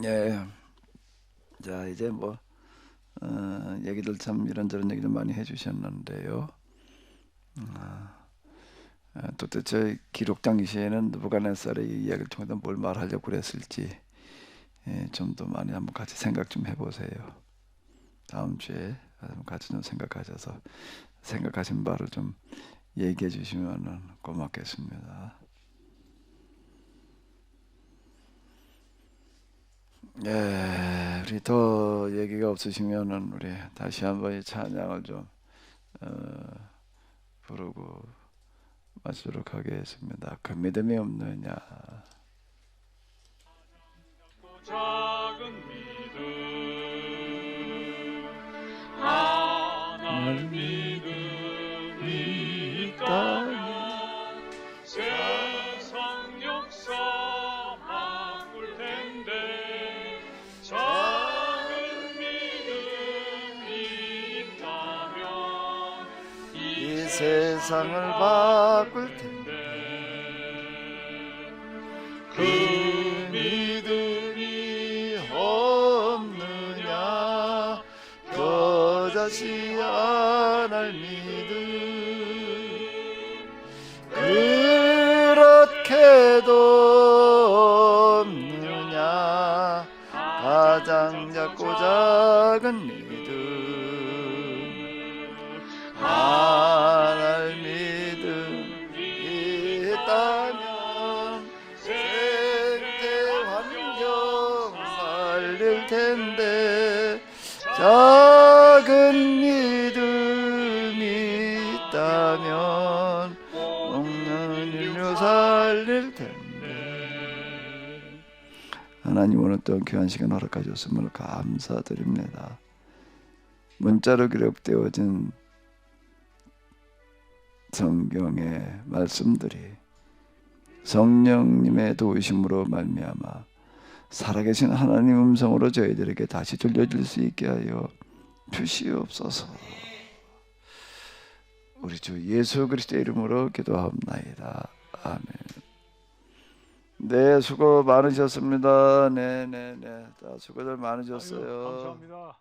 예. 자, 이제 뭐 얘기들 참 이런저런 얘기들 많이 해주셨는데요. 도대체 기록 당시에는 느부갓네살의 이 이야기를 통해서 뭘 말하려고 그랬을지 좀 더 많이 한번 같이 생각 좀 해보세요. 다음 주에 같이 좀 생각하셔서 생각하신 바를 좀 얘기해 주시면 고맙겠습니다. 우리 더 얘기가 없으시면은 우리 다시 한번 이 찬양을 좀 부르고 마치도록 하겠습니다. 그 믿음이 없느냐. 작은 믿음 하나님 믿음이 있다면 세상 역사 바꿀 텐데 작은 믿음이 있다면 이 세상을 바꿀 텐데 그 믿음이 없느냐 여자시 않을 믿음 그렇게도 없느냐 가장 작고 작은 믿음 하나님 믿음이 있다면 생태 환경 살릴 텐데 작은 믿음이 있다면 먹는 인류 살릴 텐데. 하나님 오늘 또 귀한 시간 허락해 주셨음을 감사드립니다. 문자로 기록되어진 성경의 말씀들이 성령님의 도우심으로 말미암아 살아계신 하나님 음성으로 저희들에게 다시 들려질 수 있게 하여 주시옵소서. 우리 주 예수 그리스도의 이름으로 기도하옵나이다. 아멘. 네, 수고 많으셨습니다. 네. 다 수고들 많으셨어요. 감사합니다.